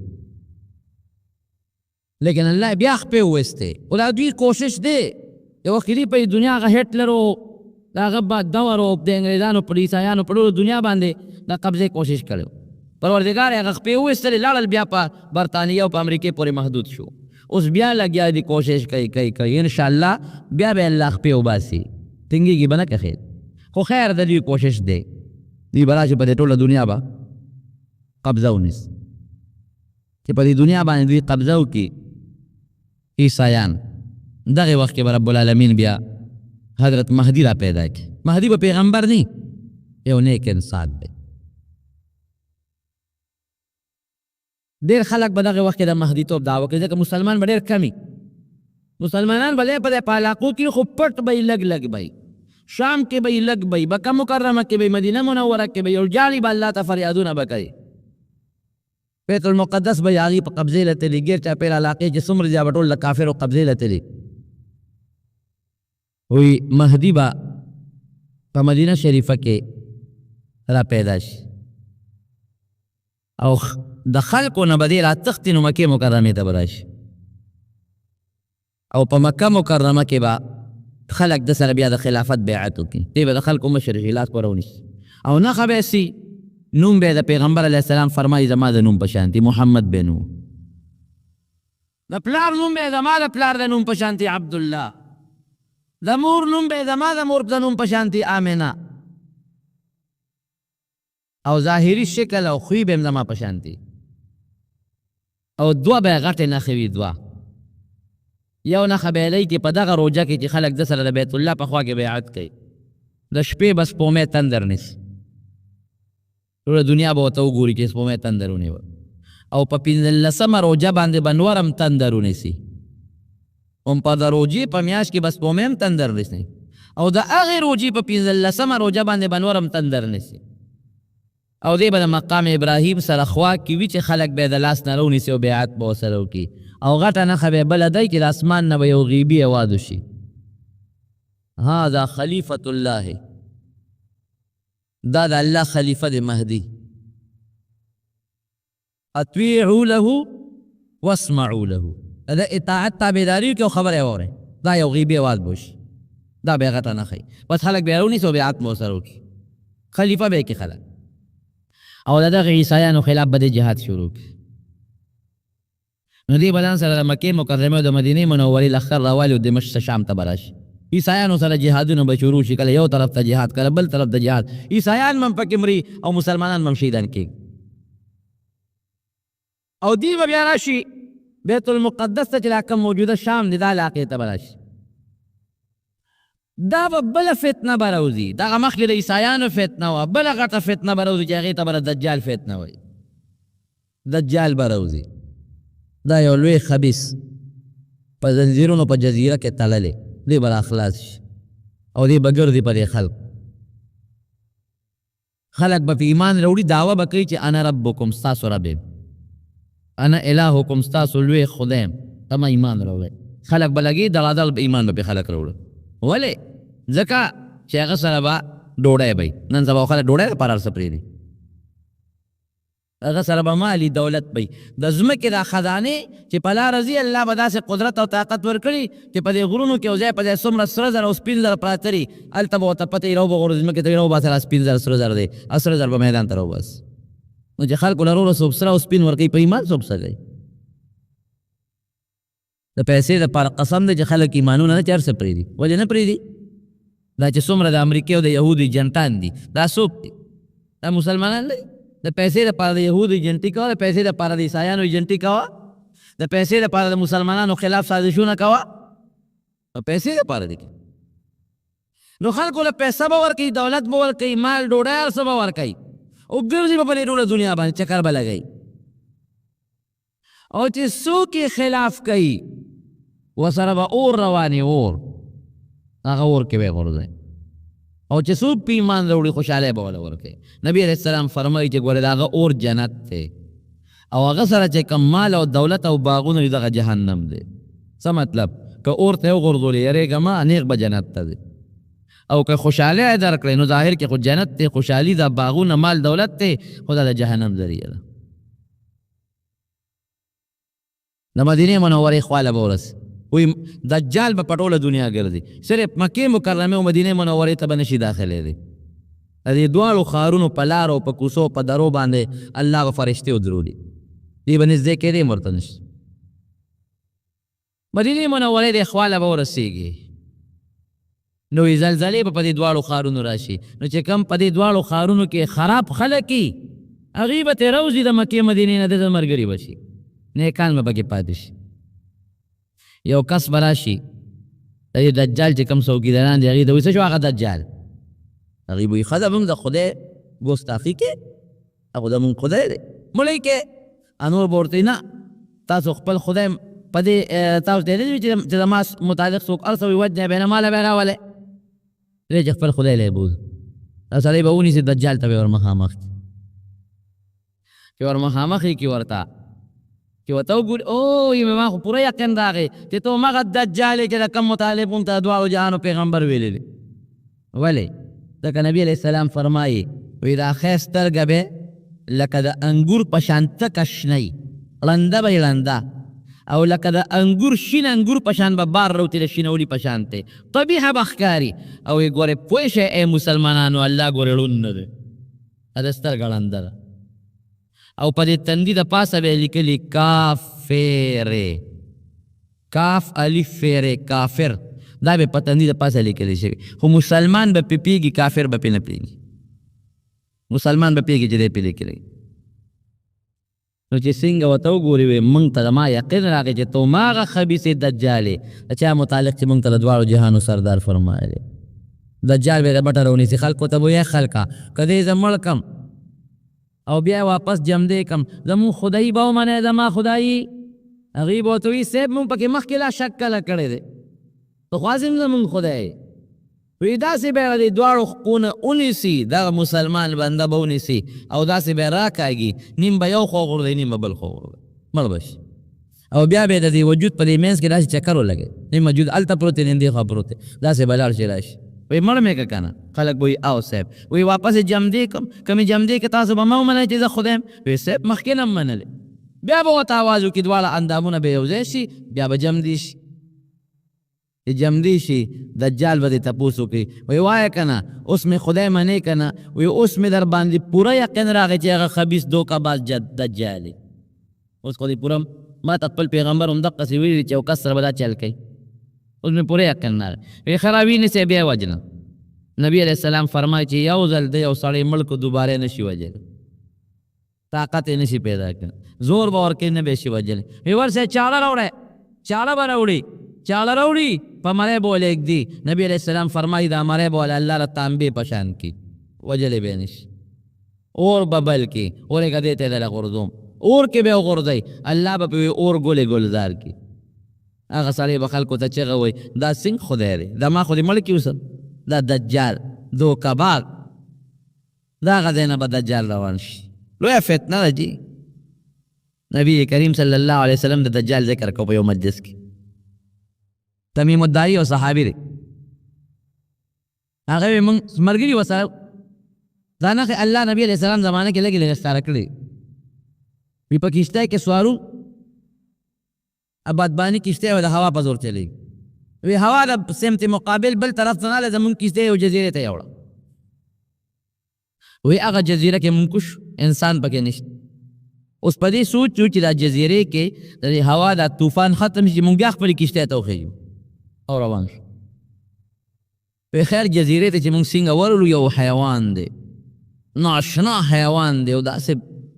لیکن الله بیا خپې وویستې او دا دوی کوشش دی یو وخت په دنیا هغه هټلر او د هغه دور او د انګریزانو پر عیسایانو په ټوله دنیا باندې د قبضې کوشش کړی پروردګار یې هغه خپې وویستلې لاړل بیا په برطانیه او په امریکې پورې محدود شو اوس بیا لګیا دي کوشش کوي انشاءالله بیا به الله خپې وباسي ټینګېږي به نه که خیر خو خیر د دوی کوشش دی دوی به راشي په دې ټوله دنیا به قبضه ونیسي چې په دې دنیا باندې دوی قبضه وکړي عیسایان دغه وخت کې به رب العالمین بیا حضرت مهدی را پیدا کړي مهدی به پیغمبر نه یو نیک انسان دی ډېر خلک به دغه وخت کې د مهدیتوب دعوه کوي ځکه مسلمان به ډېر کم وي مسلمانان بلے پدے پالاقو کی خو پٹ بئی لگ بئی، شام کے بئی لگ بئی، مکہ مکرمہ کے بئی، مدینہ منورہ کے بئی، اور جانی با اللہ تا فریادون بکئی. بیت المقدس بئی آغی پا قبضے لتلی، گیر چاپیر علاقے چی سمر جا بطول کافر و قبضے لتلی. ہوئی مہدی با پا مدینہ شریفہ کے را پیداش او د خلقو نه بدی را تختی نو مکې مکرمې ته به راشي او په مکه مکرمه کې به خلق د سره بیا د خلافت بیعت وکړي، دی به د خلقو مشر شي، لاس به راونیسي او نښه به یې سي، نوم به یې د پیغمبر علیه السلام فرمایي زما د نوم په شانتي محمد به نوم، د پلار نوم به یې زما د پلار د نوم په شانتي عبدالله، د مور نوم به یې زما د مور د نوم په شانتي آمنه، او ظاهری شکل او خوی به هم زما په شانتي، او دوه به یې غټې نښې وي، دوه یو نښه به یې لۍ چې په دغه روژه کې چې خلک د سره د بیت الله په خوا کې بیعت کوي، د شپې به سپومۍ تندر نیسي، ټوله دنیا به ورته وګوري چې سپومۍ تندر ونیوه، او په 15مه روژه باندې به نور هم تندر ونیسي، هم په د روژې په میاشت کې به سپومۍ هم تندر نیسي، او د هغې روژې په 15مه روژه باندې به نور هم تندر نیسي، او دی به د مقام ابراهیم سره خوا کې وي چې خلک به یې د لاس نه راونیسي او بیعت به ورسره وکړي، او غټه نښه به یې بله دی چې د اسمان نه به یو غیبي اواز وشي، هذا خلیفة الله، دا د الله خلیفه دی مهدي، اطیعوا له واسمعوا له، د اطاعت تابعداري وکړئ او خبره یې واورئ، دا یو غیبي اواز به وشي، دا به یې غټه نښه وي، بس خلک به یې راونیسي او بیعت به ورسره وکړي، خلیفه به یې کړي خلک، او د دغه عیسایانو خلاف به دې جهاد شروع کړي. نو دې به ځان سره د مکې مکرمې او د مدینې منورې لښکر راوالي او دمشق شام ته به راشي، عیسایانو سره جهادونه به شروع شي، کله یو طرف ته جهاد، کله بل طرف ته جهاد، عیسایان هم پکې مري او مسلمانان هم شهیدان کېږي، او دې به بیا راشي بیت المقدس ته چې لا کوم موجوده شام دی دا علاقې ته به راشي، دا به بله فتنه به راوځي، دغه مخکې د عیسایانو فتنه وه، بله غټه فتنه به راوځي چې هغې ته به د دجال فتنه وایي، دجال به راوځي، دا یو لوی خبیث په زنځیرونو په جزیره کې تړلی، دی به راخلاص شي او دی به ګرځي په دې خلک به په ایمان راوړي، دعوه به کوي چې انا ربکم، ستاسو رب یم، انا الهکم، ستاسو لوی خدای یم، ته ما ایمان راوړئ، خلک به لګي دغادل به ایمان به پې خلک راوړه، ولې ځکه چې هغه سره به ډوډۍ به نن سبا خلک ډوډۍ لپاره هر څه پرېږدي، هغه سره به مالي دولت به د ځمکې دا خزانې چې په لاره ځي، الله به داسې قدرت او طاقت ورکړي چې په دې غرونو کې یو ځای په ځای څومره سره زر او سپین زر پراته وي، هلته به ورته پته وي راوبغورځي ځمکې ته راوباسه دا سپین زر سره زر دی، او سره زر به میدان ته راوباسي، نو چې خلکو له وروره څوک سره او سپین ورکوي په ایمان څوک څه کوي، د پیسې دپاره قسم دی چې خلک ایمانونه نه چې هر څه پرېږدي، ولې نه پرېږدي؟ دا چې څومره د امریکې او د یهودو ایجنټان دي دا څوک دي؟ دا مسلمانان دی، د پیسې دپاره د یهودو ایجنټي کوه، د پیسې دپاره د عیسایانو ایجنټي کوه، د پیسې دپاره د مسلمانانو خلاف سازشونه کوه، د پیسې دپاره دی، نو خلکو له پیسه به ورکوي، دولت به ورکوي، مال ډوډۍ هر څه به ورکوي، او ګرځي به په دې ټوله دنیا باندې چکر به لګوي، او چې څوک یې خلاف کوي ورسره به اور روانې، اور هغه اور کې به یې غورځوي، او چې څوک په ایمان راوړي خوشحالی به وله ورکوي، نبي علیه السلام فرمایي چې ګوره د هغه اور جنت دی، او هغه سره چې کوم مال او دولت او باغونه وي دغه جهنم دی، څه مطلب؟ که اور ته یې وغورځولې یارېږه مه، نیغ به جنت ته دی، او که خوشحالی یې درکړی نو ظاهر کې خو جنت دی، خوشحالي ده، باغونه، مال، دولت دی، خو دا د جهنم ذریعه ده. د مدینې منورې خواله به ورسي، وی دجال به په ټوله دنیا ګرځي، صرف مکې مکرمې او مدینې منورې ته به نشي داخلېدی، د دې دواړو ښارونو په لارو، په کوڅو، په درو باندې الله به فرشتې ودرولي، دې به نږدې کېدی هم ورته نشي، مدینې منورې دې خواله به ورسېږي، نو زلزلې به په دې دواړو ښارونو راشي، نو چې کوم په دې دواړو ښارونو کې خراب خلک وي هغوی به ترې راوځي د مکې مدینې نه، د ده ملګري به شي، نیکان به پکې پاتې شي، یو کس به راشي د دې دجال چې کوم څوکیداران دي هغوی ته وایي څه شو هغه دجال، هغوی به وایي ښه ده موږ د خدای ګستاخي کې، هغه زموږ خدای دی مړی کې، نور به ورته نه تاسو خپل خدای په دې تاسو ته نه چې زما متعلق څوک هر څه ووجنه بیا نه ماله به راولئ دی چې خپل خدای لی بوز او سړی به ونیسي دجال ته به ور مخامخ چې ور مخامخ یې کي ورته چې ورته وګوري او ما خو پوره یقین راغی چې ته همغه دجال یې چې د کوم مطالب هم ته دواړو جهانو پیغمبر ویلی دی ولې ځکه نبي علیه السلام فرمایي وایي دا ښه سترګه به لکه د انګور په شان تکه شنی ړنده به یې ړنده او لکه د انګور شین انګور په شان به بار روتې د شینولي په شان دی طبیعه به ښکاري او یې ګورې پوه شئ ای مسلمانانو الله ګورې ړوند نه دی د سترګه ړنده ده او په دې تندي د پاسه به یې لیکلي کافرې کاف الف فیرې کافر دا به په تندي د پاسه لیکلی شوي خو مسلمان به پې پېږي کافر به پې نه پېږي مسلمان به پېږي چې دی پې لیکلی نو چې څنګه ورته وګوري وی موږ ته زما یقین راغی چې ته هماغه خبیثې دجال یې د چا متعلق چې موږ ته د دواړو جهانو سردار فرمایلی دجال به یې د بټه راونیسي خلکو ته به وایي خلکه که دی زه مړ کم او بیا واپس جمدی کم زمون خدایي به ومنئ زما خدایي هغوی به ورته وایي صاحب مونږ پکې مخکې لا شک کله کړی دی ته خو هسې هم زمونږ خدای وی داسې به یې د دواړو خپونه ونیسي دغه مسلمان بنده به ونیسي او داسې به یې راکاږي نیم به یو خوا غورځوي نیم به بل خوا غورځوي مړ به شي او بیا به یې د دې وجود په دې منځ کې داسې چکر ولګوي نیم وجود هلته پروت دی نیم دې خوا پروت دی داسې به لاړ شي راشي وی مړ مې که که نه خلک به وي او صاحب وی واپس یې جمدې کړم که مې جمدې که تاسو به مه ومنئ چې زه خدای یم وی صاحب مخکې نه م منلې بیا به ورته آواز وکړي دواړه اندامونه به یو ځای شي بیا به جمدې شي چې جمدې شي دجال به دې تپوس وکړي وی وایه که نه اوس مې خدای منې که نه وی اوس مې در باندې پوره یقین راغی چې هغه خبیث دوکه باز دجال دی اوس خو دې پوره ما ته خپل پیغمبر هم دقسې ویلي چې یو کس سره به دا چل کوي اوس مې پوره یقین راغی وی خرابي نیسئ بیا یې وجنه نبی علیہ السلام فرمایي چې یو ځل د یو سړی مړ کو دوباره نشي وجلی طاقت یې نشي پیدا کړی زور به ورکوي نه به یې شي وجلی وی ورسې چاړه راوړی چاړه به راوړي چاړه راوړي په مری به ولې ږدي نبی علیہ السلام فرمایي دا مری به ولې الله د تانبې په شان کړي وجلی به یې نشي اور به بل کړي اور یې که دې ته دله غورځوم اور کې به یې وغورځوي الله به پرې اور ګلې ګلزار کړي هغه سړی به خلکو ته چغه وایي دا څنګه خدای دی دا ما خو دې مړ کړي اوسه دا دجال دوکه باغ دا هغه ځای نه به دجال روان شي لویه فتنه ده جي نبی کریم صلی الله علیه وسلم د دجال ذکر کو په یو مجلس کې تمیم الداعی او صحابي دی هغه وی موږ ملګري ورسره دا نښې الله نبی علیه السلام زمانه کې لږې لږې ښکاره کړي وی په کښتۍ کې سوارو بدباني کښتۍ وه د هوا په زور چلېږي وی هوا د سمت مقابل بل طرف ته ناله زمونږ کښتۍ یو جزیرې ته یوړه وی هغه جزیره کې مونږ کوش انسان پکې نشته اوس په دې سوچ چې دا جزیرې کې د هوا دا طوفان ختم شي مونږ بیا خپلې کښتۍ ته وخېږو او روان شو په خیر جزیرې ته چې مونږ څنګه ورلو یو حیوان دی ناشنا حیوان دی او داسې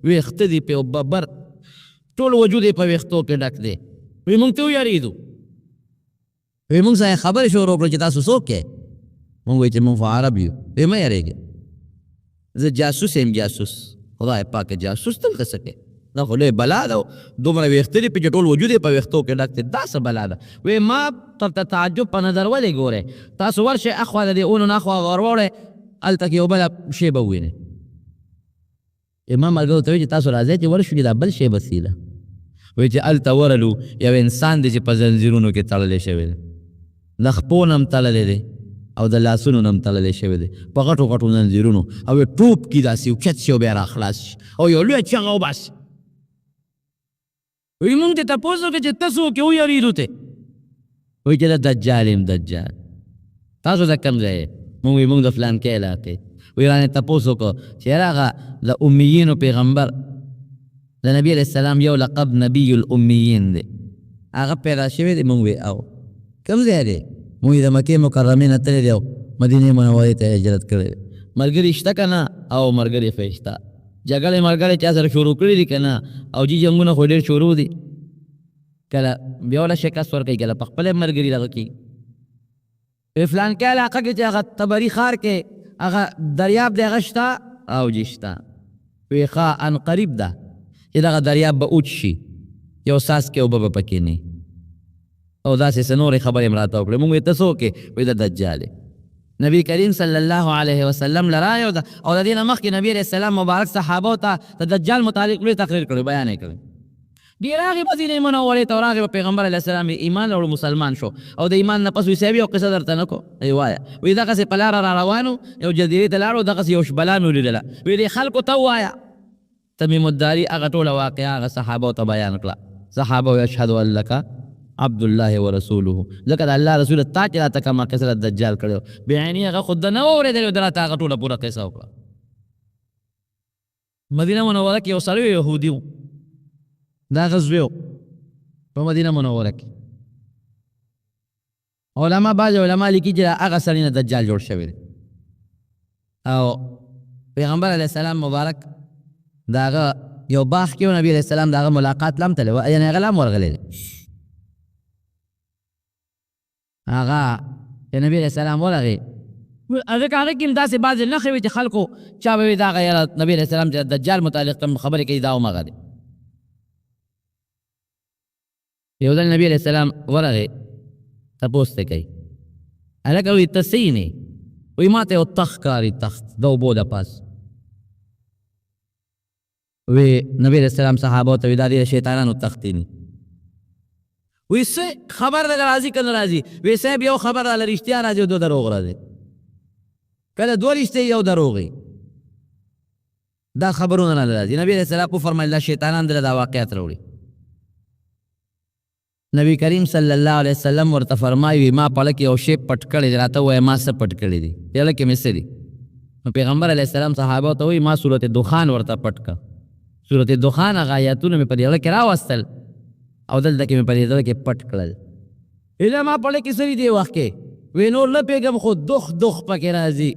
ویښته دي پې او ببر ټول وجود یې په ویښتو کې ډک دی وی مونږ ته ویارېدو وی مونږ سره خبرې شروع کړو چې تاسو څوک یې مونږ وایي چې مونږ خو عرب یو وی مه یارېږئ زه جاسوس یم جاسوس خدای پاکه جاسوس دلته څه کوې دا خو لوی بلا ده دومره ویښته دي پې چې ټول وجود یې په ویښتو کې ډک دی دا څه بلا ده وی ما ته تعجب په نظر ولې ګورئ تاسو ورشئ اخوا د دې اونو نه اخوا ور وړئ هلته کې یو بله شی به ووینئ ما ملګرو ته وایي چې تاسو راځئ چې ورشو چې دا بل شی به سیله وایي چې هلته ورلو یو انسان دی چې په زنځیرونو کې تړلی شوی دی د خپو نه هم تړلی دی او د لاسونو نه هم تړلی شوی دی په غټو غټو زنځیرونو او یې ټوپ کي داسې اوچت شي او بیا راخلاص شي او یو لویه چغه وباسي وایي مونږ ته تپوس وکړه چې ته څوک یې ویارېدو ته وایي چې د دجال یم دجال تاسو د کوم ځای مونږ وایي مونږ د فلانکۍ علاقې وایي رانې تپوس وکړو چې یاره هغه د امیینو پیغمبر د نبی علیہ السلام یو لقب نبی الامیین دی هغه پیدا شوی دی مونږ وی او کوم ځای دی مونږ د مکې مکرمې نه تللی دی او مدینې منورې ته هجرت کړی دی ملګري شته که نه او ملګري خو یې شته جګړې ملګرې چا سره شروع کړي دي که نه او جي جنګونه خو ډېر شروع دي کله بیا وله شکست ورکوي کله په خپله ملګري دغه کي فلانکۍ علاقه کې چې هغه تبري ښار کې هغه دریاب دی هغه شته او جي شته وی ښه ان قریب ده چې دغه دریاب به اوچ شي یو څاڅکې اوبه به پکې نه او داسې څه نورې خبرې م راته وکړې مونږ ته څوک یې وایي د دجال نبی کریم صلی الله علیه وسلم لرایو او د دې نه مخکې نبی علیه السلام مبارک صحابو ته د دجال متعلق لوی تقریر کړی بیان یې کړی ډېر راغی مدینې منورې ته راغی پیغمبر علیه السلام ایمان راوړو مسلمان شو او د ایمان نه پس وایي صاحب یو قصه درته نه کو وایه وایي دغسې په لاره را روانو یو جزیرې ته لاړو دغسې یو شبله مې ولیدله وایي دې خلکو ته ووایه تمیم الداري هغه ټوله واقعه هغه صحابو ته بیان کړه صحابه وایي اشهد ان لک عبد الله ورسوله ځکه د الله رسول تا چې راته کومه قصه د دجال کړی و بعیني هغه خو د نه واورېدلې ده راته هغه ټوله پوره قصه وکړه مدینه منوره کې یو سړی یهودي و دا غزوی و په مدینه منوره کې علما بعض علما لیکي چې هغه سړي نه دجال جوړ شوی دی او پیغمبر علیه السلام مبارک د هغه یو باغ کې و نبي علیه السلام د هغه ملاقات له هم تللی و یعنې هغه لا هم ورغلی دی هغه چې نبی علیه السلام ورغی ځکه هغه کې هم داسې بعضې نښې وي چې خلکو چا به وي دا هغه یاره نبي علیه السلام چې د دجال متعلق خبرې کوي دا همغه دی یو ځل نبی علیه السلام ورغی تپوس ته کوي هلکه وایي ته څه یې وایي ما ته یو تخت ښکاري تخت د اوبو د پاس وی نبی علیه السلام صحابو ته وایي دا د شیطانانو تخت دی وی څه خبر دغه راځي که نه راځي وی صاحب یو خبر راله رښتیا راځي او دو دروغ راځي کله دوه رښتې یو دروغ دا خبرونه نه راځي نبی علیه السلام وفرمیل دا شیطانان دله دا واقعیت راوړي نبی کریم صلی الله علیه وسلم ورته فرمایي ما په کې یو شی پټ کړی دی راته ووایه ما څه پټ کړی دی یله کې مې څه دي نو پیغمبر علیه السلام صحابو ته وایي ما صورت دخان ورته پټ کړه صورت دخان هغه آیاتونه مې په دې کې راوستل او دلته کې مې په دې زړه کې پټ کړل ایله ما په کې څه دي دې وخت کې وی نور نه پوهېږم خو دخ پکې راځي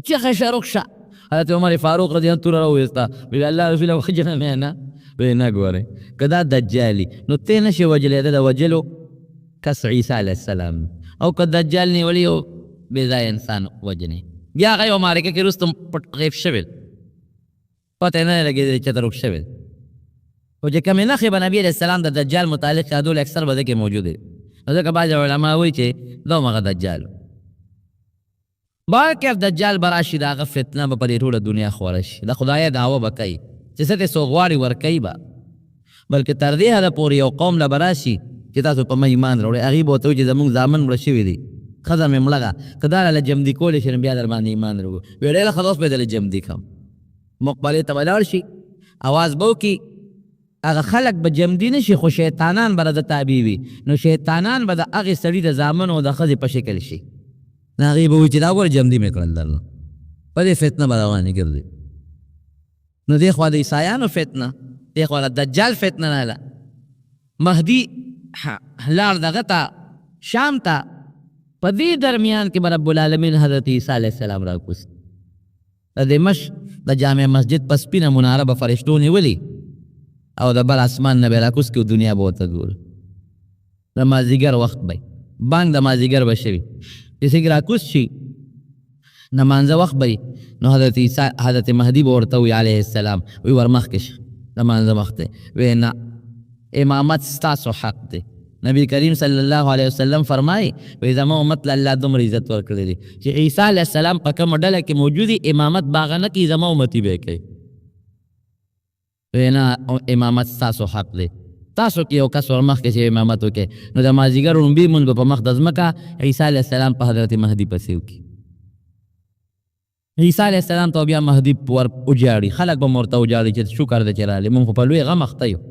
چغه شروق شه حضرت عمر فاروق رضی الله توره راوویسته وی الله رسول وجنه مې نه وی نه ګورئ که دا دجالي نو تی نشي وجلی ده د وجلو کس عیسی علیه السلام او که دجال نیولی یو بېځایه انسان وجنې بیا هغه یو معرکه کې وروسته پټ غیب شوی پته یې نه لګېدلی چې تروک شوی خو چې کومې نښې به نبي علیه السلام د دجال متعلق یادول اکثر به ده کې موجود دی نو ځکه بعضې علما وایي چې دا همغه دجال باکف دجال به راشي د هغه فتنه به په دې ټوله دنیا خوره شي د خدایه دعوه به کوي چې څه ته څوک غواړي ورکوي به بلکې تر دې حده پورې یو قوم له به راشي چې تاسو په ما ایمان راوړئ هغوی به ورته وایي چې زموږ زامن مړه شوي دي ښځه مې مړه ده که دا له جمدي کولی شي نو بیا در باندې ایمان راوړو ویې ډېره ښه اوس به یې دله جمدي کړم مقبلې ته به لاړ شي اواز به وکړي هغه خلک به جمدي نه شي خو شیطانان به د تابع وي نو شیطانان به د هغې سړي د زامن او د ښځې په شکل شي نو هغې به وایي چې دا ګوره جمدي مې کړل درنه په دې فتنه به روانې ګرځي نو دې خوا د عیسایانو فتنه دې خوا د دجال فتنه نه ده مهدي لاړ دغه ته شام ته په دې درمیان کې به رب العالمین حضرت عیسی علیه السلام راکوځي د دمشق د جامع مسجد په سپینه مناره به فرشتو نیولي او د بل اسمان نه به راکوز کړي دنیا به ورته ګوري د مازدیګر وخت به بانګ د مازدیګر به شوي چې څنګه راکوز شي نمانځه وخت به نو حضرت مهدي به ورته وي علیه السلام وی ور مخکې شه نمانځه وخت دی وی نه امامت ستاسو حق دی نبی کریم صلی الله علیه وسلم فرمایي وی زما امت له الله دومره عزت ورکړی دی چې عیسی علیه السلام په کومه ډله کې موجود وي امامت به هغه نه کوي زما امتي به یې کوي وی نه امامت ستاسو حق دی تاسو کې یو کس ور مخکې چې امامت وکړي نو د مازدیګر لومبي مونځ به په مخ د ځمکه عیسی علیه السلام په حضرت مهدي پسې وکړي عیسی علیه السلام ته بیا مهدي ور وجاړي خلک به م ورته وجاړي چې شکر دی چې راغلی مونږ خو په لوی غم اخته یو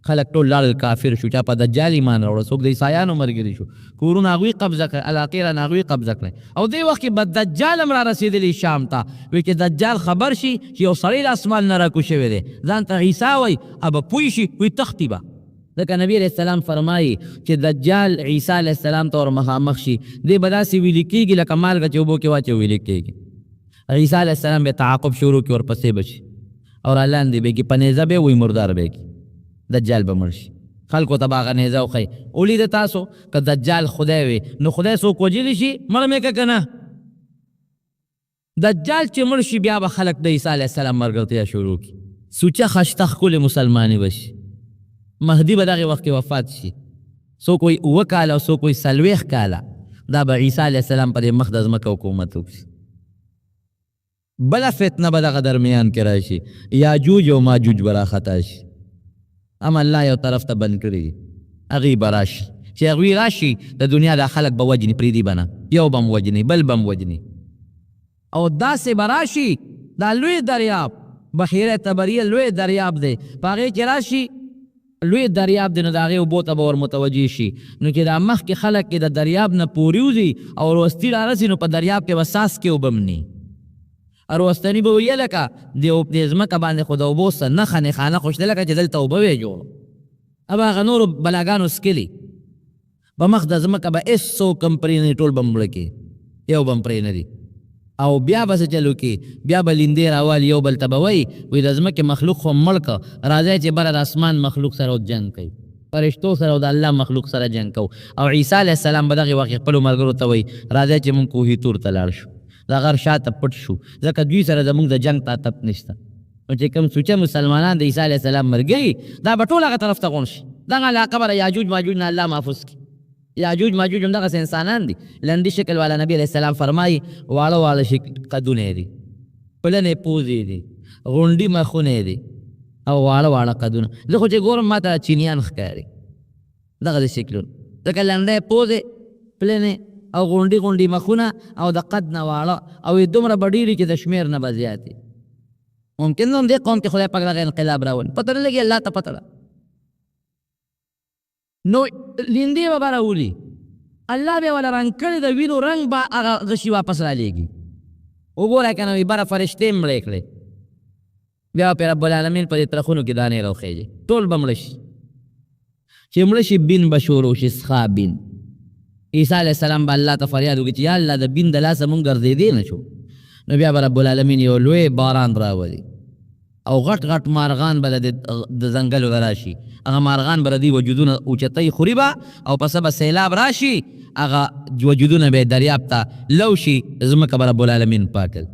خلک ټول لاړل کافر شو چا په دجال ایمان راوړه څوک د عیسایانو ملګري شو کورونه هغوی قبضه کړه علاقې رانه هغوی قبضه کړی او دې وخت کې به دجال هم را رسېدلی شام ته وایي چې دجال خبر شي چې یو سړی د اسمان نه راکوز شوی دی ځان ته عیسی وایي به پوه شي وایي تښتي به ځکه نبي علیه السلام فرمایي چې دجال عیسی علیه السلام ته ور مخامخ شي دې به داسې ویلې کېږي لکه مالګه چې اوبو کې واچوي ویلې کېږي عیسی علیه السلام به تعاقب شروع کړي ورپسې به شي او را لاندې به کړي په نیزه به وایي مردار به کړي دجال به مړ شي خلکو ته به هغه نیزه وښیي ولیده تاسو که دجال خدای وي نو خدای څوک وجلی شي مړ مې که نه دجال چې مړ شي بیا به خلک د عیسی علیه السلام ملګرتیا شروع کړي سوچه خشته ښکلې مسلمانې به شي مهدي به دغې وخت کې وفات شي سو کوئی 7 کاله او سو کوئی 40 کاله دا به عیسی علیه السلام په دې مخ د ځمکه حکومت وکړي. بله فتنه به دغه درمیان کې راشي، یاجوج او ماجوج به راخطا شي. هم الله یو طرف ته بند کړي دي، هغوی به راشي. چې هغوی راشي د دنیا دا خلک به وجني، پرېږدي به نه، یو به م وجني بل به م وجني. او داسې به راشي، دا لوی دریاب بحیره طبریه لوی دریاب دی، په هغې کې راشي لوی دریاب دی، نو د هغې اوبو ته به ور متوجه شي. نو چې دا مخکې خلک کې د دریاب نه پورې وځي او وروستي رارسي، نو په دریاب کې به څاڅکې اوبه م ني. وروستني به ویې لکه د ځمکه باندې خو د اوبو څه نښه نښانه خو شته، لکه چې دلته اوبه وې جوړ. اب هغه نورو بلاګانو څکلي په مخ د ځمکه به هېڅوک هم پرې نه دي، ټول به م مړه کړي، یو به م پرې نه دي. او بیا به څه چلو کې، بیا به لیندې راوالي، یو بل ته به وایي وایي د ځمکې مخلوق خو مړ که، راځئ چې بره د اسمان مخلوق سره جنګ کوي، فرشتو سره او د الله مخلوق سره جنګ کوو. او عیسی علیه السلام به دغې وخت خپلو ملګرو ته وایي راځئ چې مونږ کوهي تور ته لاړ شو، د غر شاته پټ شو، ځکه دوی سره زمونږ د جنګ طاقت نشته. نو چې کوم سوچه مسلمانان د عیسی علیه السلام ملګري، دا به ټول هغه طرف ته غونډ شي. دغه علاقه به یاجوج ماجوج نه الله محفوظ کړي. یاجوج ماجوج هم دغسې انسانان دي، لنډي شکل والا نبی علیه السلام فرمایي واړه واړه قدونه یې دي، پلنې پوزې دي، غونډي مخونه یې دي او واړه واړه قدونه. زه خو چې ګورم ما ته چینیان ښکاري دغه د شکلونه، ځکه لنډی پوزې، پلنې او غونډي غونډي مخونه او د قد نه واړه، او دومره به ډېرې چې د شمېر نه به زیاتې. ممکن هم دې قوم کې خدای پاک دغه انقلاب راولي، پته نه لګي، الله ته پته ده. نو لیندې به راولي، الله به ولا رنګ کړي، د وینو رنګ به هغه غشي واپس رالیږي. وګوره که نه وي بره فرشتې مړې کړې، بیا به رب العالمین په دې ترخونو کې دانې راوخېږي، ټول به مړه شي. چې مړه شي بین به شروع شي، څښا بین. عیسی علیه السلام به الله ته فریاد وکړي چې یا الله د بین د لاسه مونږ ګرځېدې نه شو. نو بیا به رب العالمین یو لوی باران راولي او غټ غټ مارغان به د ځنګلو نه راشي، هغه مارغان به د دوی وجودونه اوچتۍ خوري به، او پسه به سیلاب راشي، هغه وجودونه به دریاب ته لو شي، ځمکه به رب العالمین پاکل.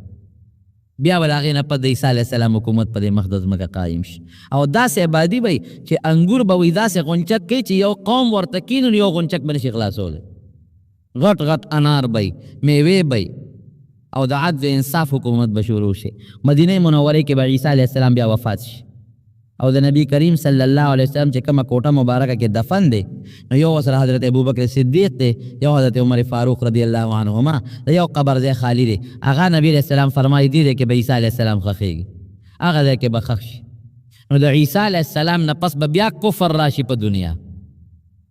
بیا به د هغې نه پس د عیسی علیه السلام حکومت په دې مخ د ځمکه قایم شي. او داسې ابادي به چې انګور به وي داسې غونچک کوي چې یو قوم ورته کینو یو غونچک به نشي خلاصولی. غټ غټ انار به میوې به، او د عدل انصاف حکومت به شروع شي. مدینه منورې کې به عیسی علیه السلام بیا وفات شي، او د نبی کریم صلی الله علیه وسلم چې کومه کوټه مبارکه کې دفن دی، نو یو ورسره حضرت ابوبکر صدیق دی، یو حضرت عمر فاروق رضی الله عنهما، د یو قبر ځای خالی دی. هغه نبی علیه السلام فرمایي دی کې به عیسی علیه السلام ښخېږي، هغه ځای کې به ښخ شي. نو د عیسی علیه السلام نه پس به بیا کفر راشي په دنیا،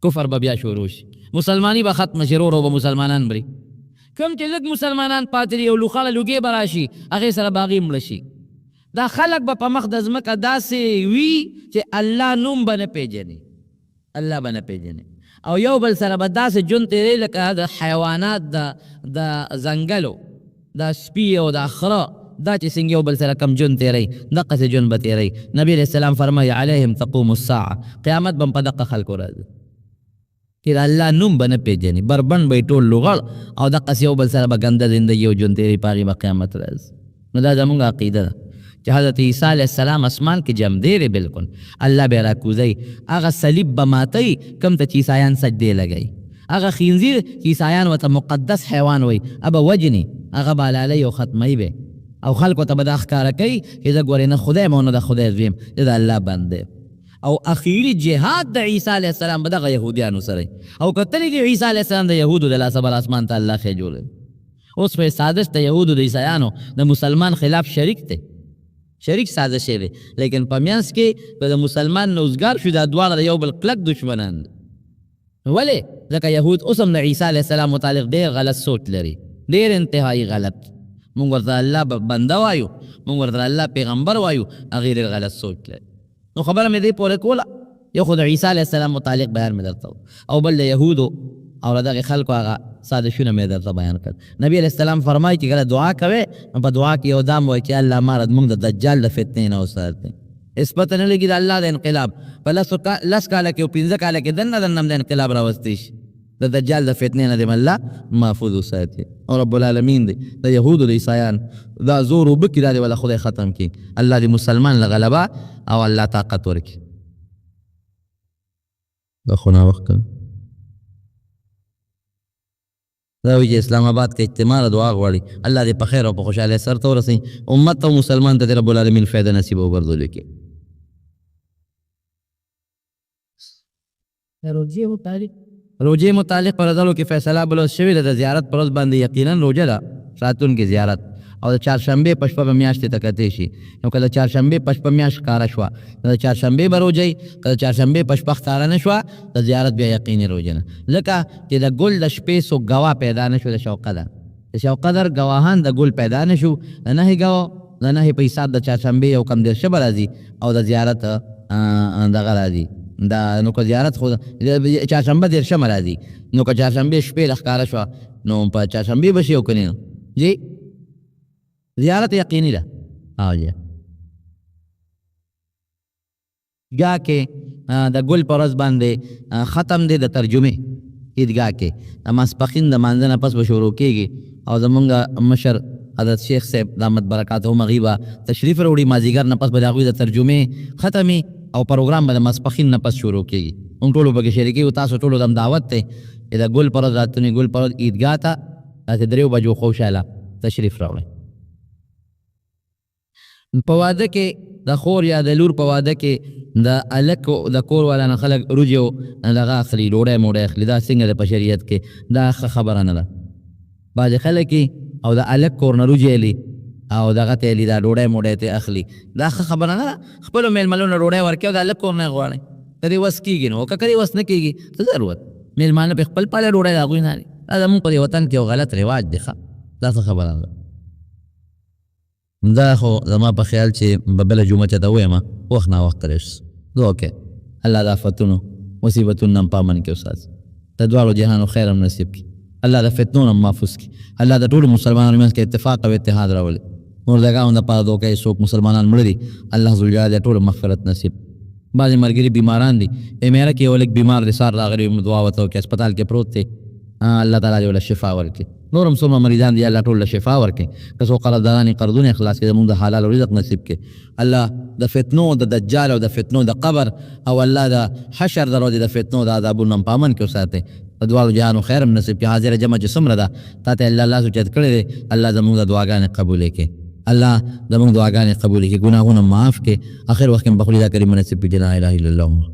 کفر به بیا شروع شي، مسلمانی به ختم شي، ورو به مسلمانان بري. کوم چې لږ مسلمانان پاتې دي، یو لوخاله لوګې به راشي، هغې سره به هغې مړه شي. دا خلک به په مخ د ځمکه داسې وي چې الله نوم به نه پېژني، الله به نه پېژني، او یو بل سره به داسې ژوند تېروي لکه د حیوانات د ځنګلو، دا سپي او دا خره، دا چې څنګه یو بل سره کم ژوند تېروي، دقسې ژوند به تېروي. نبي علیه السلام فرمایي علیهم تقوم الساعه، قیامت به هم په دقه خلکو راځي چې د الله نوم به نه پېژني، بربند به یې ټول لوغړ، او دقسې یو بل سره به ګنده زندګي او ژوند تېروي، په هغې به قیامت راځي. نو دا زمونږ عقیده ده چې حضرت عیسی علیه السلام اسمان کې جمدی دی، بلکل الله به یې راکوزوي. هغه صلیب به ماتوي کوم ته چې عیسایان سجدې لګوي، هغه خنزیر چې عیسایان ورته مقدس حیوان وایي هغه وجني، هغه به حلالوي او ختموي به، او خلکو ته به دا ښکاره کوي چې زه ګورې نه خدای م او نه د خدای زوی یم، زه د الله بنده. او اخیری جهاد د عیسی علیه السلام به دغه یهودیانو سره، او کتلی چې عیسی علیه السلام د یهودو د لاسه بل اسمان ته الله خې جوړوي. اوس په سازش د یهودو د عیسایانو د مسلمان خلاف شریک دی، شریک سازش دی، لیکن په منځ کې به د مسلمان نوزګار شو، دا دواړه د یو بل کلک دشمنان دي. ولې؟ ځکه یهود اوس هم د عیسی علیه السلام متعلق ډېر غلط سوچ لري، ډېر انتهایي غلط. مونږ ورته الله بنده وایو، مونږ ورته الله پیغمبر وایو، هغې ډېر غلط سوچ لري. نو خبره مې دې پورې کوله، یو خو د عیسی علیه السلام متعلق بیان مې درته او بل د یهودو او د دغې خلکو هغه سازشونه مې درته بیان کړل. نبي علیه السلام فرمایي چې کله دعا کوې نو په دعا کې یو دام وایي چې الله ما موږ د دجال د فتنې نه وساتې. هېڅ پته نه لګي د الله د انقلاب په لس کاله کې او 15 کاله کې دننه هم د انقلاب راوستی شي، د دجال د فتنې نه دې الله محفوظ وساتي. او رب العالمین دی د یهودو د عیسایان دا زور وبکي، دا دې ولا خدای ختم کړي، الله دې مسلمان له غلبه او الله طاقت ورکړي. دا خو ناوخته دا وایي چې اسلام آباد کې اجتماع دعا غواړي الله دې په خیر او په خوشحالۍ سر ته ورسوي امت او مسلمان ته دې رب العالمین فایده نصیب وګرځولي کې روجې متعلق په رضالو کې فیصله بلوز شوې ده د زیارت پر ورځ باندې یقینا روجه ده راتلونکې زیارت او د چهارشنبې په شپه به میاشتې ته کتې شي نو که د چهارشنبې په شپه میاشت ښکاره شوه نو د چهارشنبې به روجئ که د چهارشنبې په شپه ښکاره نه شوه د زیارت بیا یقیني روجه نه ځکه چې د ګل د شپې څوک ګواه پیدا نه شو د شوقه ده د شوقه در ګواهان د ګل پیدا نه شو د نهې ګواه د نهې په حساب د چهارشنبې یو کم دېرشه به راځي او د زیارت دغه راځي دا نو که زیارت خو چهارشنبه دېرشمه راځي نو که چهارشنبې شپې ښکاره شوه نو په چهارشنبې به شي او که نه جی زیارت یقینی ده آو جی عیدګاه کې د ګل په ورځ باندې ختم دی د ترجمې عیدګاه کې د ماسپښین د مانځه نه پس به شروع کېږي او زمونږ مشر حضرت شیخ صاحب دامت برکاتهم هغوی به تشریف راوړي مازدیګر نه پس به د هغوی د ترجمې ختمي او پروګرام به د ماسپښین نه پس شروع کېږي موږ ټولو پکې شریکي یو تاسو ټولو د دعوت دی چې د ګل په ورځ راتلونې ګل په ورځ عیدګاه ته داسې 3 بجو خوشحاله تشریف راوړئ په واده کې د خور یا د لور په واده کې د الک د کور والا نه خلک روجې او دغه اخلي ډوډۍ موډۍ اخلي دا څنګه ده په شریعت کې دا ښه خبره نه ده بعضې خلک او د الک کور نه روجې اخلي او دغه ته اخلي دا ډوډۍ موډۍ ته اخلي دا ښه خبره نه ده خپلو میلمنو نه ډوډۍ ورکوي او د الک کور نه یې غواړئ که دې وس کېږي نو که دې وس نه کېږي څه ضرورت میلمانه پې خپل پاله ډوډۍ د هغوی نه اخلي دا زمونږ په دې وطن کې یو غلط رواج دی ښه دا څه خبره نه ده دا خو زما په خیال چې به بله جمعه چاته ووایم وخت ناوخته راشي دعا وکړئ الله د آفتونو مصیبتونو نه په امن کې وساتي د دواړو جهانو خیر هم نصیب کړي الله د فتنو نه محفوظ کړي الله د ټولو مسلمانانو منځ کې اتفاق او اتحاد راولي مردګانو دپاره دعا کوي څوک مسلمانان مړه دي الله ذوالجلال د ټولو مغفرت نصیب بعضې ملګري بیماران دي میره کې یو لږ بیمار دی سار راغلی دعا ورته وکړي هسپتال کې پروت دی الله تعالی دې له شفا ورکړي نور هم څومره مریضان دي الله ټول له شفا ورکړي که څوک قرضداران یې قرضونه یې خلاص کړي زمونږ د حلال رزق نصیب کړي الله د فتنو د دجال او د فتنو د قبر او الله د حشر د ورځې د فتنو د عذابونو په امن کې وساتئ د دواړو جهانو خیر هم نصیب کړي حاضره جمع چې څومره ده تا ته الله سوچت کړی دی الله زمونږ د دعاګانې قبولې کړي الله زمونږ دعاګانې قبولې کړي ګناهونه معاف کړي اخر وخت کې بخولي دا کریم نصیب کړي لا اله الا الله